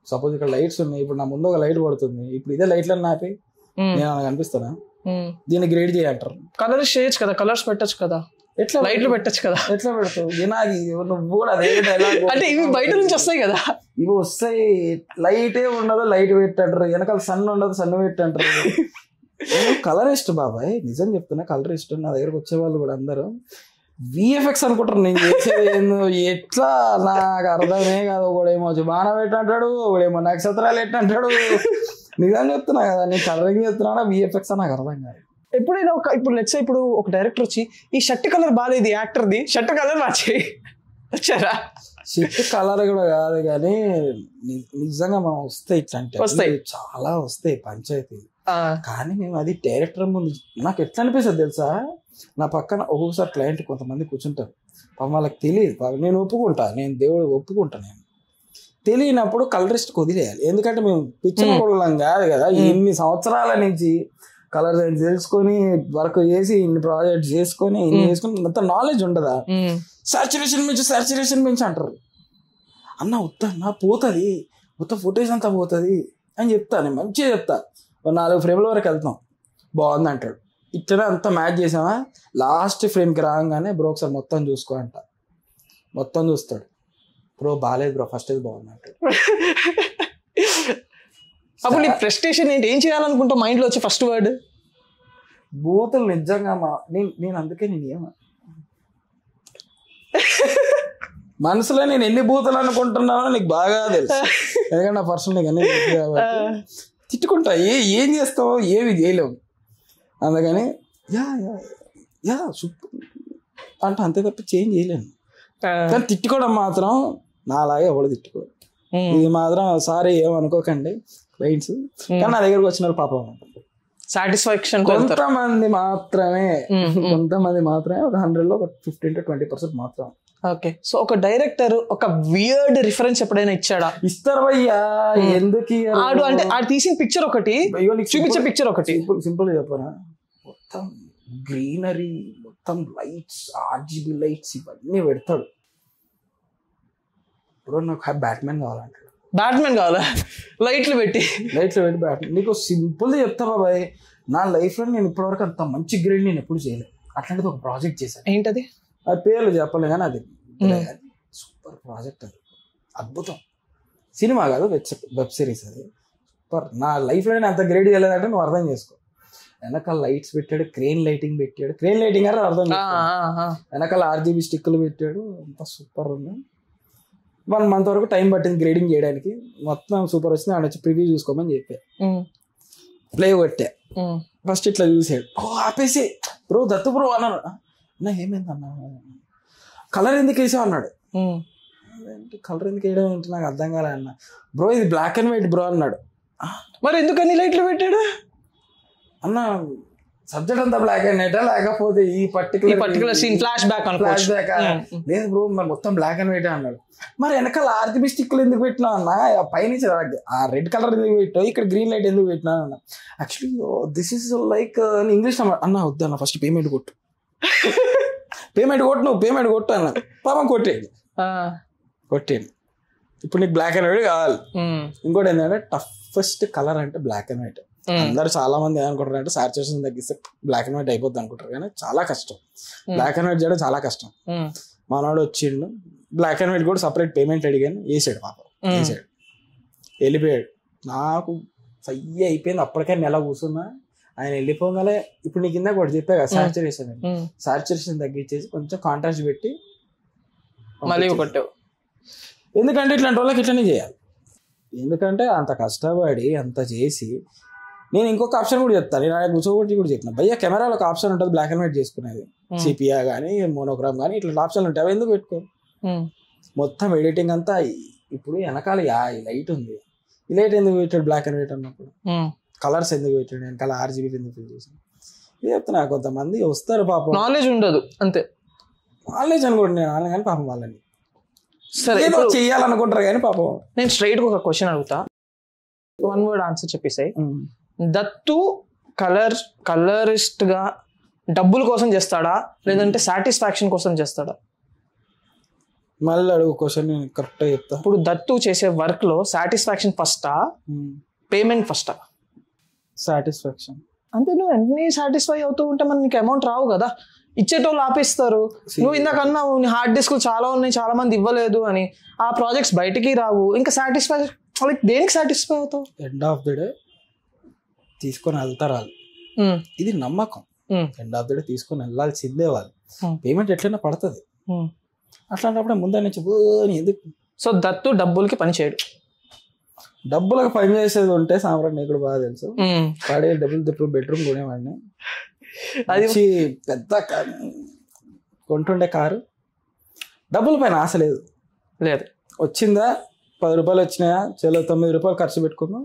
సపోజ్ ఇక్కడ లైట్స్ ఉన్నాయి, ఇప్పుడు నా ముందు ఒక లైట్ పడుతుంది, ఇప్పుడు ఇదే లైట్లను నాపి నేను కనిపిస్తానా? దీన్ని గ్రేడ్ చేయంటారు. కలర్స్ చేయొచ్చు కదా, కలర్స్ పెట్టచ్చు కదా, ఎట్లా లైట్లు పెట్టచ్చు కదా, ఎట్లా పెడతావు? నువ్వు కూడా అదే డైలాగ్ అంటే ఇవి బయట నుంచి వస్తాయి కదా, ఇవి వస్తాయి. లైటే ఉండదు, లైట్ పెట్టంటారు, వెనకాల సన్ ఉండదు, సన్ పెట్టంటారు. కలరిస్ట్ బాబాయ్, నిజం చెప్తున్నా, కలరిస్ట్. నా దగ్గరకు వచ్చేవాళ్ళు కూడా అందరూ విఎఫ్ఎక్స్ అనుకుంటారు నేను చేసేది ఏందో, ఎట్లా నాకు అర్థమే కాదు. ఒకడేమో బాణం పెట్టంటాడు, ఒకడేమో నక్షత్రాలు ఎట్టంటాడు. నిజం చెప్తున్నా కదా, నేను కలరింగ్ చెప్తున్నా, విఎఫ్ఎక్స్ నాకు అర్థం కాదు. ఎప్పుడైనా ఇప్పుడు లెట్స్ ఇప్పుడు ఒక డైరెక్టర్ వచ్చి ఈ షర్ట్ కలర్ బాగాలేదు, యాక్టర్ది షర్ట్ కలర్ మార్చి వచ్చారా? షర్ట్ కలర్ కూడా కాదు కానీ నిజంగా మనం వస్తాయి, ఇట్లాంటి చాలా వస్తాయి పంచాయతీలు. కానీ మేము అది డైరెక్టర్ ముందు నాకు ఎట్లా అనిపిస్తుంది తెలుసా, నా పక్కన ఒక్కొక్కసారి క్లయింట్ కొంతమంది కూర్చుంటారు, వాళ్ళకి తెలియదు, నేను ఒప్పుకుంటా, నేను దేవుడు ఒప్పుకుంటా, నేను తెలియనప్పుడు కలరిస్ట్ వదిలేయాలి. ఎందుకంటే మేము పిచ్చిన కొడలం కాదు కదా, ఇన్ని సంవత్సరాల నుంచి కలర్ తెలుసుకొని వర్క్ చేసి ఇన్ని ప్రాజెక్ట్ చేసుకొని ఇన్ని చేసుకొని అంత నాలెడ్జ్ ఉండదా. సాచురేషన్ మించి అంటారు. అన్న ఉత్త పోతుంది, మొత్తం ఫుటేజ్ అంతా పోతుంది అని చెప్తాను. నేను మంచిగా చెప్తా. 4 ఫ్రేమ్ల వరకు వెళ్తాం, బాగుంది అంటాడు. ఇట్లనే అంతా మ్యాచ్ చేసామా, లాస్ట్ ఫ్రేమ్కి రాగానే బ్రో ఒకసారి మొత్తం చూసుకో అంట. మొత్తం చూస్తాడు. బ్రో బాగాలేదు బ్రో, ఫస్ట్ ఇది బాగుంది అంటాడు. అప్పుడు నీ ప్రెస్టేషన్ ఏంటి? ఏం చేయాలనుకుంటావు మైండ్లో వచ్చి ఫస్ట్ వర్డ్? బూతులు నిజంగా నేను అందుకే నేను ఏమ మనసులో నేను ఎన్ని బూతులు అనుకుంటున్నానో నీకు బాగా తెలుసు. ఎందుకంటే నా పర్సనల్ కానీ తిట్టుకుంటా. ఏం చేస్తావు, ఏమి చేయలేవు. అందుకని యా సూపర్ అంటే అంతే తప్ప చేంజ్ చేయలేను. కానీ తిట్టుకోవడం మాత్రం నాలాగే ఎవడు తిట్టుకోడు. ఇది మాత్రం సారీ ఏమనుకోకండి క్లయింట్స్, కానీ నా దగ్గరకు వచ్చిన వాళ్ళు పాపం సాటిస్ఫాక్షన్ కొంతమంది మాత్రమే ఒక 100లో ఒక 15 to 20% మాత్రం. ఓకే, సో ఒక డైరెక్టర్ ఒక వియర్డ్ రిఫరెన్స్ ఎప్పుడైనా ఇచ్చాడా? ఇస్తారు భయ్యా, ఎందుకు ఆడు అంటే ఆడు తీసిన పిక్చర్ ఒకటి, చూపించే పిక్చర్ ఒకటి. సింపుల్ చెప్పనా, మొత్తం గ్రీనరీ, మొత్తం లైట్స్, RGB లైట్స్ ఇవన్నీ పెడతాడు. ఇప్పుడు నాకు బ్యాట్మెన్ కావాలంటాడు. బ్యాట్మెన్ కావాలా? లైట్లు పెట్టి బ్యాట్మెన్. నీకు సింపుల్ చెప్తా బాబాయ్, నా లైఫ్ లో నేను ఇప్పటివరకు అంత మంచి గ్రేడ్ నేను ఎప్పుడు చేయలేదు. అట్లాంటిది ఒక ప్రాజెక్ట్ చేశాను. ఏంటది? అది పేర్లు చెప్పలే కానీ అది సూపర్ ప్రాజెక్ట్. అది అద్భుతం. సినిమా కాదు, వెబ్ సిరీస్. అది సూపర్. నా లైఫ్లో నేను అంత గ్రేడ్ చేయలేదంటే నువ్వు అర్థం చేసుకో. వెనకాల లైట్స్ పెట్టాడు, క్రేన్ లైటింగ్ పెట్టాడు. క్రేన్ లైటింగ్ అంటే అర్థం చేసుకో. వెనకాల RGB స్టిక్లు పెట్టాడు. అంత సూపర్ ఉంది. 1 month వరకు టైం పట్టింది గ్రేడింగ్ చేయడానికి. మొత్తం సూపర్ వచ్చింది. ఆయన వచ్చి ప్రివ్యూ చూసుకోమని చెప్పా. ప్లే కొట్టా. ఫస్ట్ ఇట్లా చూసాడు. ఆపేసి బ్రో దత్తు బ్రో అన్నాడు. అన్న ఏమైంది అన్న, కలర్ ఎందుకు వేసావు అన్నాడు. కలర్ ఎందుకు వేయడం ఏంటి నాకు అర్థం కాలే అన్న. బ్రో ఇది బ్లాక్ అండ్ వైట్ బ్రో అన్నాడు. మరి ఎందుకని లైట్లు పెట్టాడు అన్న? సబ్జెక్ట్ అంతా బ్లాక్ అండ్ వైట్ లేకపోతే ఈ పర్టికులర్ సీన్ ఫ్లాష్ బ్యాక్ లేదు బ్రో, మరి మొత్తం బ్లాక్ అండ్ వైట్ అన్నాడు. మరి వెనకాల RGB స్టిక్లు ఎందుకు పెట్టినా అన్న? పైనుంచి ఆ రెడ్ కలర్ ఎందుకు పెట్టావు, ఇక్కడ గ్రీన్ లైట్ ఎందుకు పెట్టినా అన్న? Actually this is like English అన్న. వద్దన్న ఫస్ట్ పేమెంట్ కొట్టు నువ్వు పేమెంట్ కొట్టు అన్న. పాపం కొట్టేయండి. ఇప్పుడు నీకు బ్లాక్ అండ్ వైట్ కావాలి. ఇంకోటి ఏంటంటే టఫెస్ట్ కలర్ అంటే బ్లాక్ అండ్ వైట్. అందరు చాలా మంది ఏమనుకుంటారు అంటే సాచురేషన్ తగ్గిస్తే బ్లాక్ అండ్ వైట్ అయిపోద్ది అనుకుంటారు, కానీ చాలా కష్టం. బ్లాక్ అండ్ వైట్ చేయడం చాలా కష్టం. మనోడు వచ్చిండు, బ్లాక్ అండ్ వైట్ కూడా సపరేట్ పేమెంట్ అడిగాను, వేసాడు. పాపం వేసాడు, వెళ్ళిపోయాడు. నాకు సయ్య అయిపోయింది. అప్పటికే నెల కూర్చున్నా. ఆయన వెళ్ళిపోగానే ఇప్పుడు నీకు కింద కూడా చెప్పా కదా సాచురేషన్ తగ్గించేసి కొంచెం కాంట్రాస్ట్ పెట్టి మళ్ళీ కొట్టావు. ఎందుకంటే ఇట్లాంటి వాళ్ళకి ఇట్లనే చేయాలి. ఎందుకంటే అంత కష్టపడి అంత చేసి నేను ఇంకొక ఆప్షన్ కూడా చెప్తాను. నేను ఆయన కూర్చోబట్టి కూడా చెప్పిన భయ్యా కెమెరాలో ఒక ఆప్షన్ ఉంటుంది బ్లాక్ అండ్ వైట్ చేసుకునేది, సిపియా కానీ మోనోగ్రామ్ కానీ ఇట్లా ఆప్షన్లు ఉంటాయి. అవి ఎందుకు పెట్టుకో? మొత్తం ఎడిటింగ్ అంతా ఇప్పుడు వెనకాల లైట్ ఉంది, ఈ లైట్ ఎందుకు పెట్టాడు బ్లాక్ అండ్ వైట్ అన్నప్పుడు? కలర్స్ ఎందుకు పెట్టాడు వెనకాల? RGB ఎందుకు ఫిల్ చేసాడు? ఇది చెప్తున్నా. కొంతమంది వస్తారు పాపం, నాలెడ్జ్ ఉండదు అంతే. నాలెడ్జ్ అనుకోండి నేను కానీ పాపం వాళ్ళని సరే చెయ్యాలనుకుంటారు కానీ పాపం. నేను స్ట్రైట్ గా ఒక క్వశ్చన్ అడుగుతా, 1 word ఆన్సర్ చెప్పేసాయి. దత్తు కలరిస్ట్ గా డబ్బుల కోసం చేస్తాడా లేదంటే సాటిస్ఫాక్షన్ కోసం చేస్తాడా? మళ్ళీ అడుగు క్వశ్చన్, నేను కరెక్ట్గా చెప్తా. ఇప్పుడు దత్తు చేసే వర్క్ లో సాటిస్ఫాక్షన్ ఫస్టా పేమెంట్ ఫస్టా? సాటిస్ఫాక్షన్. అంటే నువ్వు అన్ని సాటిస్ఫై అవుతూ ఉంటే మనకి నీకు అమౌంట్ రావు కదా. ఇచ్చేటోళ్ళు ఆపేస్తారు. నువ్వు ఇందాక అన్నావు నీ హార్డ్ డిస్క్లు చాలా ఉన్నాయి, చాలా మంది ఇవ్వలేదు అని. ఆ ప్రాజెక్ట్స్ బయటికి రావు. ఇంకా సాటిస్ఫై దేనికి సాటిస్ఫై అవుతావు? ఎండ్ ఆఫ్ ది డే తీసుకొని వెళ్తారు వాళ్ళు. ఇది నమ్మకం. ఎండ్ ఆఫ్ ది డే తీసుకొని వెళ్ళాల్సిందే వాళ్ళు. పేమెంట్ ఎట్లయినా పడుతుంది. అట్లాంటప్పుడు ముందే నుంచి ఎందుకు? సో దత్తు డబ్బులకి పని చేయడు. డబ్బులకు పని చేసేది ఉంటే సామ్రాట్ నీకు బాగా తెలుసు. వాడే డబ్బులు బెడ్రూమ్ కొనేవాడిని. అది పెద్ద కొంటుండే కారు. డబ్బుల పైన ఆశ లేదు. వచ్చిందా 10 రూపాయలు వచ్చినాయా, చలో 9 రూపాయలు ఖర్చు పెట్టుకున్నాం.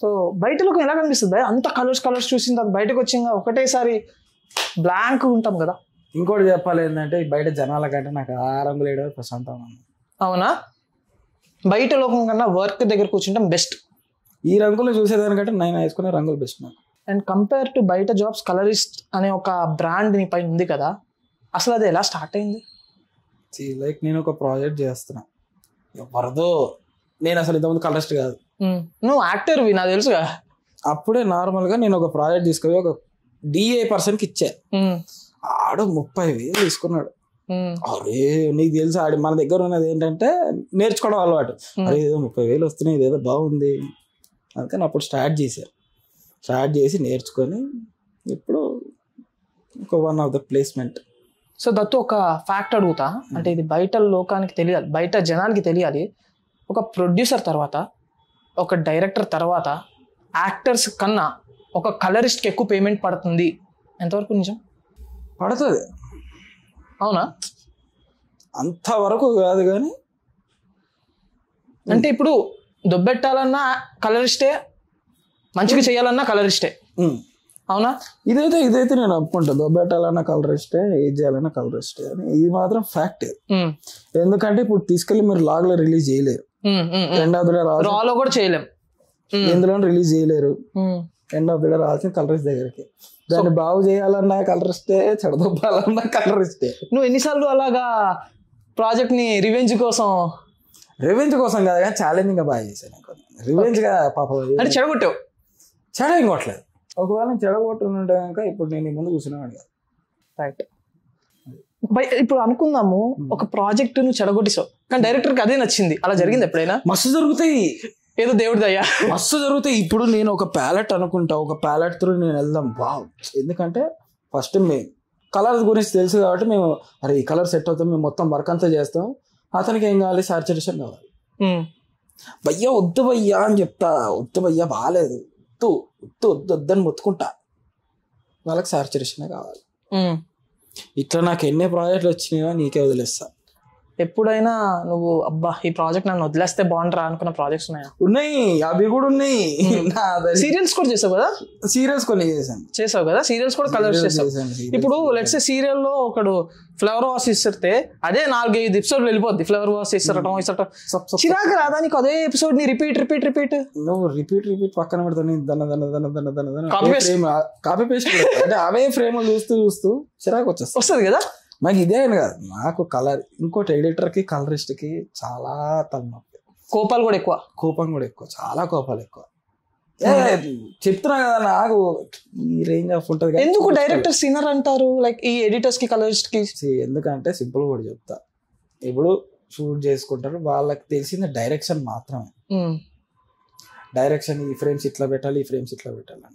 సో బయటలోకి ఎలా కనిపిస్తుంది? అంత కలర్స్ చూసిన తర్వాత బయటకు వచ్చిందా ఒకటేసారి బ్లాంక్ ఉంటాం కదా. ఇంకోటి చెప్పాలి ఏంటంటే బయట జనాల కంటే నాకు ఆ రంగులు వేయడం ప్రశాంతంగా ఉంది. అవునా? బయట లోకం కన్నా వర్క్ దగ్గర కూర్చుంటాం బెస్ట్. ఈ రంగులు చూసేదానికంటే నేను వేసుకునే రంగులు బెస్ట్ నాకు. అండ్ కంపేర్ టు బయట జాబ్స్ కలరిస్ట్ అనే ఒక బ్రాండ్ నీ పైన ఉంది కదా, అసలు అది ఎలా స్టార్ట్ అయింది? లైక్ నేను ఒక ప్రాజెక్ట్ చేస్తున్నా, ఎవరిదో, నేను అసలు ఇంతకుముందు కలరిస్ట్ కాదు. నువ్వు యాక్టర్వి నాకు తెలుసుగా. అప్పుడే నార్మల్గా నేను ఒక ప్రాజెక్ట్ తీసుకొని ఒక డిఏ పర్సన్కి ఇచ్చా. ఆడు 30,000 తీసుకున్నాడు. అరే నీకు తెలుసు ఆడి మన దగ్గర ఉన్నది ఏంటంటే నేర్చుకోవడం అలవాటు. అరే ఏదో 30,000 వస్తున్నాయి, ఇదేదో బాగుంది అందుకని అప్పుడు స్టార్ట్ చేసి నేర్చుకొని ఇప్పుడు ఒక one of the placement. So Dattu ఒక ఫ్యాక్ట్ అడుగుతా, అంటే ఇది బయట లోకానికి తెలియాలి, బయట జనాలకి తెలియాలి. ఒక ప్రొడ్యూసర్ తర్వాత, ఒక డైరెక్టర్ తర్వాత యాక్టర్స్ కన్నా ఒక కలరిస్ట్కి ఎక్కువ పేమెంట్ పడుతుంది, ఎంతవరకు నిజం? పడుతుంది. అవునా? అంతవరకు కాదు కానీ, అంటే ఇప్పుడు దొబ్బెట్టాలన్నా కలరిస్టే, మంచిగా చేయాలన్నా కలరిస్టే, అవునా? ఇదైతే నేను ఒప్పుకుంటా. దొబ్బెట్టాలన్నా కలరిస్టే, ఏది చేయాలన్నా కలరిస్టే అని. ఇది మాత్రం ఫ్యాక్ట్. ఎందుకంటే ఇప్పుడు తీసుకెళ్లి మీరు లాగ్లో రిలీజ్ చేయలేరు, ఎండ్ ఆఫ్ ది డే రాలో కూడా చేయలేం, ఎందులో రిలీజ్ చేయలేరు. ఎండ్ ఆఫ్ ది డే రావాల్సిన కలరిస్ట్ దగ్గరికి. దాన్ని బాగు చేయాలన్నా కలరిస్టే, చెడదొబ్బాలన్నా కలరిస్టే. నువ్వు ఎన్నిసార్లు అలాగా ప్రాజెక్ట్ ని రివెంజ్ కోసం కాదు కానీ ఛాలెంజింగ్ గా బాగా చేశాను. రివెంజ్ గా పాపం అంటే చెడగొట్టావు. చెడగొట్టలేదు. ఒకవేళ నేను చెడగొట్టుంటే కనుక ఇప్పుడు నేను ముందు కూర్చున్నాను కదా. రైట్. ఇప్పుడు అనుకుందాము, ఒక ప్రాజెక్ట్ నువ్వు చెడగొట్టిసావు కానీ డైరెక్టర్ కి అదే నచ్చింది, అలా జరిగింది ఎప్పుడైనా? మస్తు జరుగుతాయి, ఏదో దేవుడి దయ్యా మస్తు జరుగుతాయి. ఇప్పుడు నేను ఒక ప్యాలెట్ అనుకుంటా, ఒక ప్యాలెట్ త్రూ నేను వెళ్దాం బావ్. ఎందుకంటే ఫస్ట్ మేము కలర్స్ గురించి తెలుసు కాబట్టి మేము అరే ఈ కలర్ సెట్ అవుతాం, మేము మొత్తం వర్క్ అంతా చేస్తాం. అతనికి ఏం కావాలి? సాచురేషన్ కావాలి. భయ్యా వద్దు భయ్యా అని చెప్తా, వద్దు భయ్యా బాగాలేదు, వద్దని మొత్తుకుంటా. వాళ్ళకి సాచురేషన్ కావాలి. ఇట్లా నాకు ఎన్ని ప్రాజెక్టులు వచ్చినాయో నీకే వదిలేస్తా. ఎప్పుడైనా నువ్వు అబ్బా ఈ ప్రాజెక్ట్ నన్ను వదిలేస్తే బాగుంటారా అనుకున్న ప్రాజెక్ట్స్ ఉన్నాయా? ఉన్నాయి, అవి కూడా ఉన్నాయి. సీరియల్స్ కూడా చేసావు కదా? సీరియల్స్ కొన్ని చేసావు కదా, సీరియల్స్ కూడా కలర్స్ చేసావు. ఇప్పుడు లెట్స్ సే సీరియల్ లో ఒకడు ఫ్లవర్ వాష్ ఇస్తే అదే 4-5 ఎపిసోడ్ వెళ్ళిపోద్ది. ఫ్లవర్ వాష్ ఇస్తటం చిరాకు రాదా నీకు? అదే ఎపిసోడ్ ని రిపీట్ నువ్వు రిపీట్ పక్కన పెడతాను. కాపీ పేస్ట్ అంటే అవే ఫ్రేమ్ చూస్తూ చిరాకు వస్తుంది కదా. నాకు ఇదే అని కాదు, నాకు కలర్, ఇంకోటి ఎడిటర్ కి కలరిస్ట్ కి చాలా తలనొప్పి. కోపం కూడా ఎక్కువ, చాలా కోపాలు ఎక్కువ. చెప్తున్నా కదా, నాకు ఈ రేంజ్ ఆఫ్ ఉంటుంది. ఎందుకు డైరెక్టర్ సిన్నర్ అంటారు లైక్ ఈ ఎడిటర్స్ కి కలరిస్ట్ కి? ఎందుకంటే సింపుల్ కూడా చెప్తా, ఇప్పుడు షూట్ చేసుకుంటారు, వాళ్ళకి తెలిసింది డైరెక్షన్ మాత్రమే. డైరెక్షన్ ఈ ఫ్రేమ్స్ ఇట్లా పెట్టాలి, ఈ ఫ్రేమ్స్ ఇట్లా పెట్టాలి.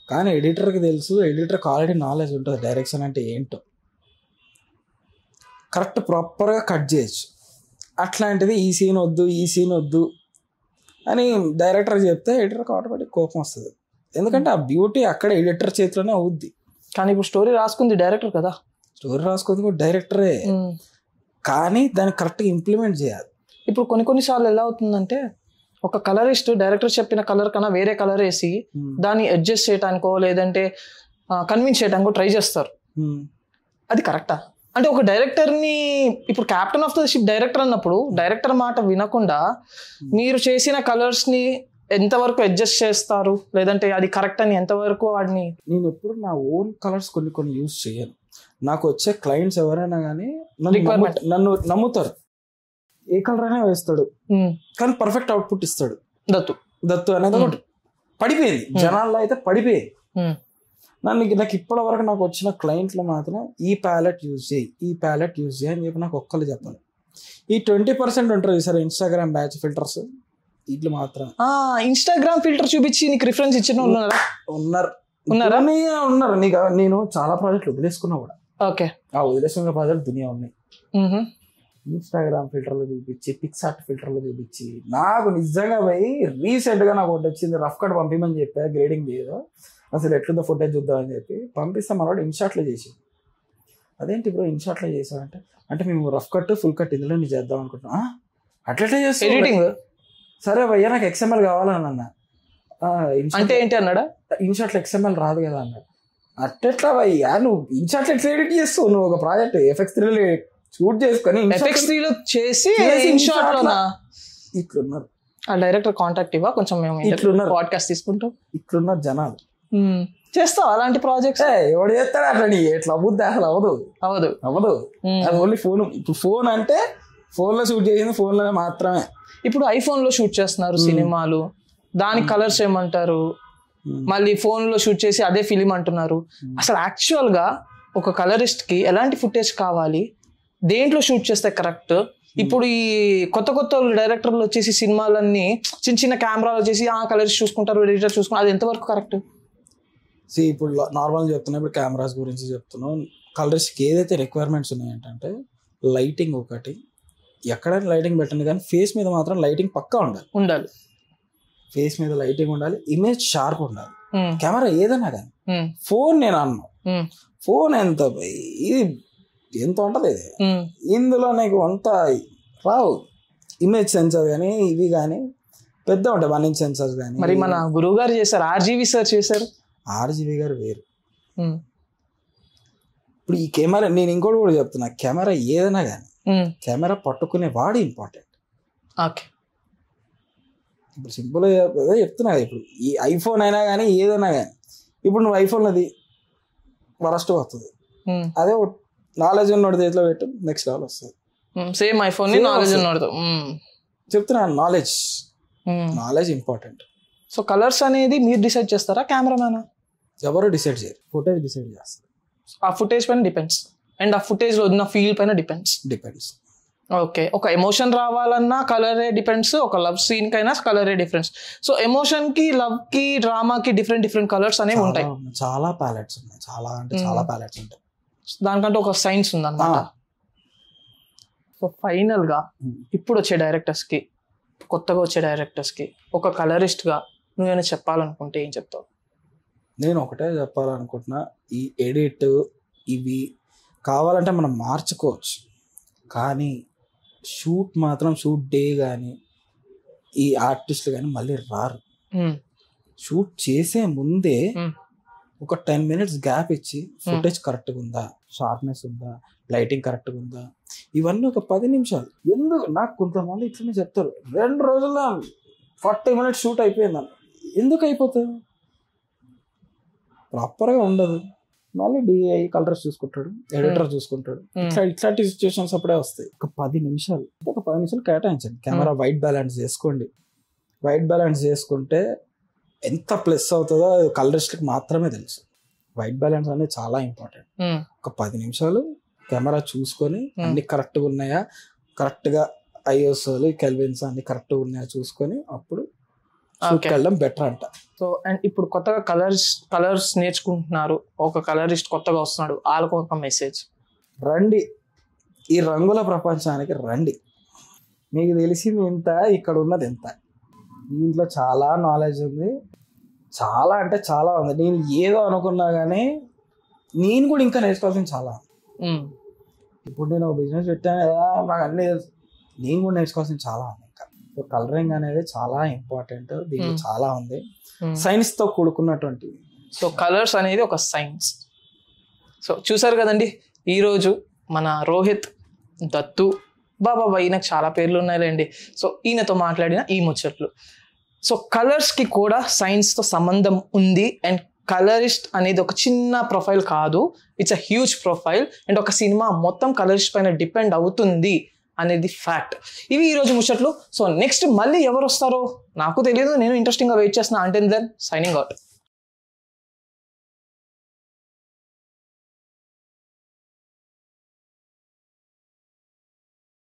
కానీ ఎడిటర్కి తెలుసు, ఎడిటర్కి ఆల్రెడీ నాలెడ్జ్ ఉంటుంది డైరెక్షన్ అంటే ఏంటో. కరెక్ట్ ప్రాపర్గా కట్ చేయొచ్చు. అట్లాంటిది ఈ సీన్ వద్దు అని డైరెక్టర్ చెప్తే ఎడిటర్కి ఆటోమేటిక్ కోపం వస్తుంది. ఎందుకంటే ఆ బ్యూటీ అక్కడ ఎడిటర్ చేతిలోనే అవుద్ది. కానీ ఇప్పుడు స్టోరీ రాసుకుంది డైరెక్టర్ కదా. స్టోరీ రాసుకుంది కూడా డైరెక్టరే, కానీ దాన్ని కరెక్ట్గా ఇంప్లిమెంట్ చేయాలి. ఇప్పుడు కొన్నిసార్లు ఎలా అవుతుందంటే ఒక కలరిస్ట్ డైరెక్టర్ చెప్పిన కలర్ కన్నా వేరే కలర్ వేసి దాన్ని అడ్జస్ట్ చేయడానికో లేదంటే కన్విన్స్ చేయడానికో ట్రై చేస్తారు. అది కరెక్టా? అంటే ఒక డైరెక్టర్ని ఇప్పుడు captain of the ship director అన్నప్పుడు డైరెక్టర్ మాట వినకుండా మీరు చేసిన కలర్స్ని ఎంతవరకు అడ్జస్ట్ చేస్తారు, లేదంటే అది కరెక్ట్ అని ఎంతవరకు వాడిని? నేను ఎప్పుడు నా ఓన్ కలర్స్ కొన్ని యూజ్ చేయను. నాకు వచ్చే క్లయింట్స్ ఎవరైనా కానీ నన్ను నమ్ముతారు. ఏ కలర్ అయినా వేస్తాడు కానీ పర్ఫెక్ట్ అవుట్పుట్ ఇస్తాడు. దత్తు అనేది ఒకటి పడిపోయింది జనాల్లో, అయితే పడిపోయింది. నాకు ఇప్పటి వరకు నాకు వచ్చిన క్లయింట్లు మాత్రం ఈ ప్యాలెట్ యూజ్ చేయి అని చెప్పి నాకు ఒక్కళ్ళు చెప్పాలి. ఈ 20% ఉంటారు సార్ ఇన్స్టాగ్రామ్ బ్యాచ్ ఫిల్టర్స్, ఇట్లు మాత్రం ఇన్స్టాగ్రామ్ ఫిల్టర్ చూపించి నీకు రిఫరెన్స్ ఇచ్చిన ఉన్నారా? నీకు నేను చాలా ప్రాజెక్టులు వదిలేసుకున్నా కూడా. ఓకే, ఆ వదిలేసుకున్న ప్రాజెక్ట్ దునియా ఉన్నాయి. ఇన్స్టాగ్రామ్ ఫిల్టర్లు చూపించి, పిక్సార్ట్ ఫిల్టర్లు చూపించి, నాకు నిజంగా పోయి రీసెంట్ గా నాకు ఒకటి వచ్చింది, రఫ్ కట్ పంపించమని చెప్పా, గ్రేడింగ్ చేయదు అసలు ఎట్లుందో ఫుటేజ్ చూద్దామని చెప్పి పంపిస్తాం. మనవాడు ఇన్షాట్లో చేసి, అదేంటి బ్రో ఇన్షాట్లో చేసామంటే, అంటే మేము రఫ్ కట్ ఫుల్ కట్ ఇందులో నేను చేద్దాం అనుకుంటున్నా. అట్లట్లే చేస్తాం ఎడిటింగ్. సరే భయ్యా నాకు XML కావాలని అన్నా. అంటే ఏంటి అన్నాడా? ఇన్షాట్లో XML రాదు కదా అన్నాడు. అట్లా భయ్యా నువ్వు ఇన్షాట్లో ఎట్లా ఎడిట్ చేస్తావు? నువ్వు ఒక ప్రాజెక్ట్ FX3 షూట్ చేసుకొని FX3 చేసి ఇన్షాట్లోనా? ఇట్లున్నారు, ఆ డైరెక్టర్ కాంటాక్ట్ ఇవ్వ కొంచెం మేము ఇట్లున్నారు. పాడ్కాస్ట్ తీసుకుంటాం. ఇట్లున్నారు జనాలు. చేస్తావు అలాంటి ప్రాజెక్ట్స్? ఎవడు చేస్తాడు అట్లా? ఎట్లా అవ్వద్దు? అసలు అవ్వదు. అది ఓన్లీ ఫోన్. ఇప్పుడు ఫోన్ అంటే ఫోన్ లో షూట్ చేసింది ఫోన్ లోనే మాత్రమే. ఇప్పుడు ఐఫోన్ లో షూట్ చేస్తున్నారు సినిమాలు, దానికి కలర్స్ ఏమంటారు? మళ్ళీ ఫోన్ లో షూట్ చేసి అదే ఫిలిం అంటున్నారు. అసలు యాక్చువల్ గా ఒక కలరిస్ట్ కి ఎలాంటి ఫుటేజ్ కావాలి, దేంట్లో షూట్ చేస్తే కరెక్ట్? ఇప్పుడు ఈ కొత్త డైరెక్టర్లు వచ్చేసి సినిమాలన్నీ చిన్న కెమెరాలు వచ్చేసి ఆ కలర్స్ చూసుకుంటారు, ఎడిటర్ చూసుకుంటారు, అది ఎంతవరకు కరెక్ట్? ఇప్పుడు నార్మల్ చెప్తున్నా, ఇప్పుడు కెమెరాస్ గురించి చెప్తున్నాం. కలరిస్ట్కి ఏదైతే రిక్వైర్మెంట్స్ ఉన్నాయంటే లైటింగ్ ఒకటి, ఎక్కడైనా లైటింగ్ పెట్టండి కానీ ఫేస్ మీద మాత్రం లైటింగ్ పక్కా ఉండాలి. ఫేస్ మీద లైటింగ్ ఉండాలి, ఇమేజ్ షార్ప్ ఉండాలి. కెమెరా ఏదైనా కానీ, ఫోన్ నేను అన్నా, ఫోన్ ఇది ఎంత ఉంటది, ఇది ఇందులో నీకు అంత రావు. ఇమేజ్ సెన్సర్ కానీ ఇవి కానీ పెద్ద ఉంటాయి, 1 inch సెన్సర్స్ కానీ. మరి మన గురువు గారు చేశారు, RGB సార్ చేశారు. RGB గారు వేరు. ఇప్పుడు ఈ కెమెరా నేను ఇంకోటి కూడా చెప్తున్నా, కెమెరా ఏదైనా కానీ కెమెరా పట్టుకునే వాడు ఇంపార్టెంట్. ఇప్పుడు సింపుల్ చెప్తున్నా కదా, ఇప్పుడు ఈ ఐఫోన్ అయినా కానీ ఏదైనా కానీ, ఇప్పుడు నువ్వు ఐఫోన్ అది వరస్ట్ వస్తుంది, అదే నాలెడ్జ్ ఉన్నోడి చేతిలో పెట్టు నెక్స్ట్ లెవెల్ వస్తుంది. సేమ్ ఐఫోన్ చెప్తున్నా, నాలెడ్జ్ ఇంపార్టెంట్. సో కలర్స్ అనేది మీరు డిసైడ్ చేస్తారా, కెమెరామ్యానా? ఎవరు డిసైడ్ చేయరు, ఫుటేజ్ డిసైడ్ చేస్తారు. ఆ ఫుటేజ్ పైన డిపెండ్స్, అండ్ ఆ ఫుటేజ్ లో ఉన్న ఫీల్ పైన డిపెండ్స్. ఓకే, ఒక ఎమోషన్ రావాలన్నా కలరే డిపెండ్స్, ఒక లవ్ సీన్ కైనా కలరే డిఫరెన్స్. సో ఎమోషన్ కి, లవ్ కి, డ్రామాకి డిఫరెంట్ కలర్స్ అనేవి ఉంటాయి. చాలా ప్యాలెట్స్ ఉన్నాయి, చాలా ప్యాలెట్స్ ఉంటాయి. దానికంటే ఒక సైన్స్ ఉందన్నమాట. సో ఫైనల్ గా ఇప్పుడు వచ్చే డైరెక్టర్స్ కి, కొత్తగా వచ్చే డైరెక్టర్స్ కి ఒక కలరిస్ట్ గా నువ్వేమైనా చెప్పాలనుకుంటే ఏం చెప్తావు? నేను ఒకటే చెప్పాలనుకుంటున్నా, ఈ ఎడిట్ ఇవి కావాలంటే మనం మార్చుకోవచ్చు, కానీ షూట్ డే కానీ ఈ ఆర్టిస్టులు కానీ మళ్ళీ రారు. షూట్ చేసే ముందే ఒక 10 minutes గ్యాప్ ఇచ్చి ఫుటేజ్ కరెక్ట్గా ఉందా, షార్ప్నెస్ ఉందా, లైటింగ్ కరెక్ట్గా ఉందా, ఇవన్నీ ఒక 10 నిమిషాలు. ఎందుకు నాకు కొంతమంది ఇట్లనే చెప్తారు, 2 రోజుల్లో 40 minutes షూట్ అయిపోయిందని. ఎందుకు అయిపోతుంది? ప్రాపర్గా ఉండదు. మళ్ళీ DI కలర్స్ చూసుకుంటాడు, ఎడిటర్ చూసుకుంటాడు. ఇట్లాంటి సిచ్యువేషన్స్ అప్పుడే వస్తాయి. ఒక 10 నిమిషాలు కేటాయించండి. కెమెరా వైట్ బ్యాలెన్స్ చేసుకోండి. వైట్ బ్యాలెన్స్ చేసుకుంటే ఎంత ప్లస్ అవుతుందో కలరిస్ట్కి మాత్రమే తెలుసు. వైట్ బ్యాలెన్స్ అనేది చాలా ఇంపార్టెంట్. ఒక 10 నిమిషాలు కెమెరా చూసుకొని అన్ని కరెక్ట్గా ఉన్నాయా, కరెక్ట్గా ISO కెల్విన్స్ అన్ని కరెక్ట్గా ఉన్నాయా చూసుకొని అప్పుడు వెళ్ళడం బెటర్ అంట. సో అండ్ ఇప్పుడు కొత్తగా కలర్స్ నేర్చుకుంటున్నారు, ఒక కలరిస్ట్ కొత్తగా వస్తున్నాడు, వాళ్ళకు ఒక మెసేజ్. రండి, ఈ రంగుల ప్రపంచానికి రండి. మీకు తెలిసింది ఎంత, ఇక్కడ ఉన్నది ఎంత. దీంట్లో చాలా నాలెడ్జ్ ఉంది, చాలా అంటే చాలా ఉంది. నేను ఏదో అనుకున్నా కానీ నేను కూడా ఇంకా నేర్చుకోవాల్సింది చాలా. ఇప్పుడు నేను ఒక బిజినెస్ పెట్టాను కదా, నాకు అన్ని నేను కూడా నేర్చుకోవాల్సింది చాలా ఉంది. ఇంకా కలరింగ్ అనేది చాలా ఇంపార్టెంట్, దీంట్లో చాలా ఉంది, సైన్స్ తో కూడుకున్నటువంటి. సో కలర్స్ అనేది ఒక సైన్స్. సో చూసారు కదండి, ఈరోజు మన రోహిత్ దత్తు బాబా, ఈయనకు చాలా పేర్లు ఉన్నాయిలేండి. సో ఈయనతో మాట్లాడిన ఈ ముచ్చట్లు. సో కలర్స్కి కూడా సైన్స్తో సంబంధం ఉంది. అండ్ కలరిస్ట్ అనేది ఒక చిన్న ప్రొఫైల్ కాదు, it's a huge profile. And ఒక సినిమా మొత్తం కలరిస్ట్ పైన డిపెండ్ అవుతుంది అనేది ఫ్యాక్ట్. ఇవి ఈరోజు ముచ్చట్లు. సో నెక్స్ట్ మళ్ళీ ఎవరు వస్తారో నాకు తెలియదు, నేను ఇంట్రెస్టింగ్గా వెయిట్ చేస్తున్నా. Until then signing out.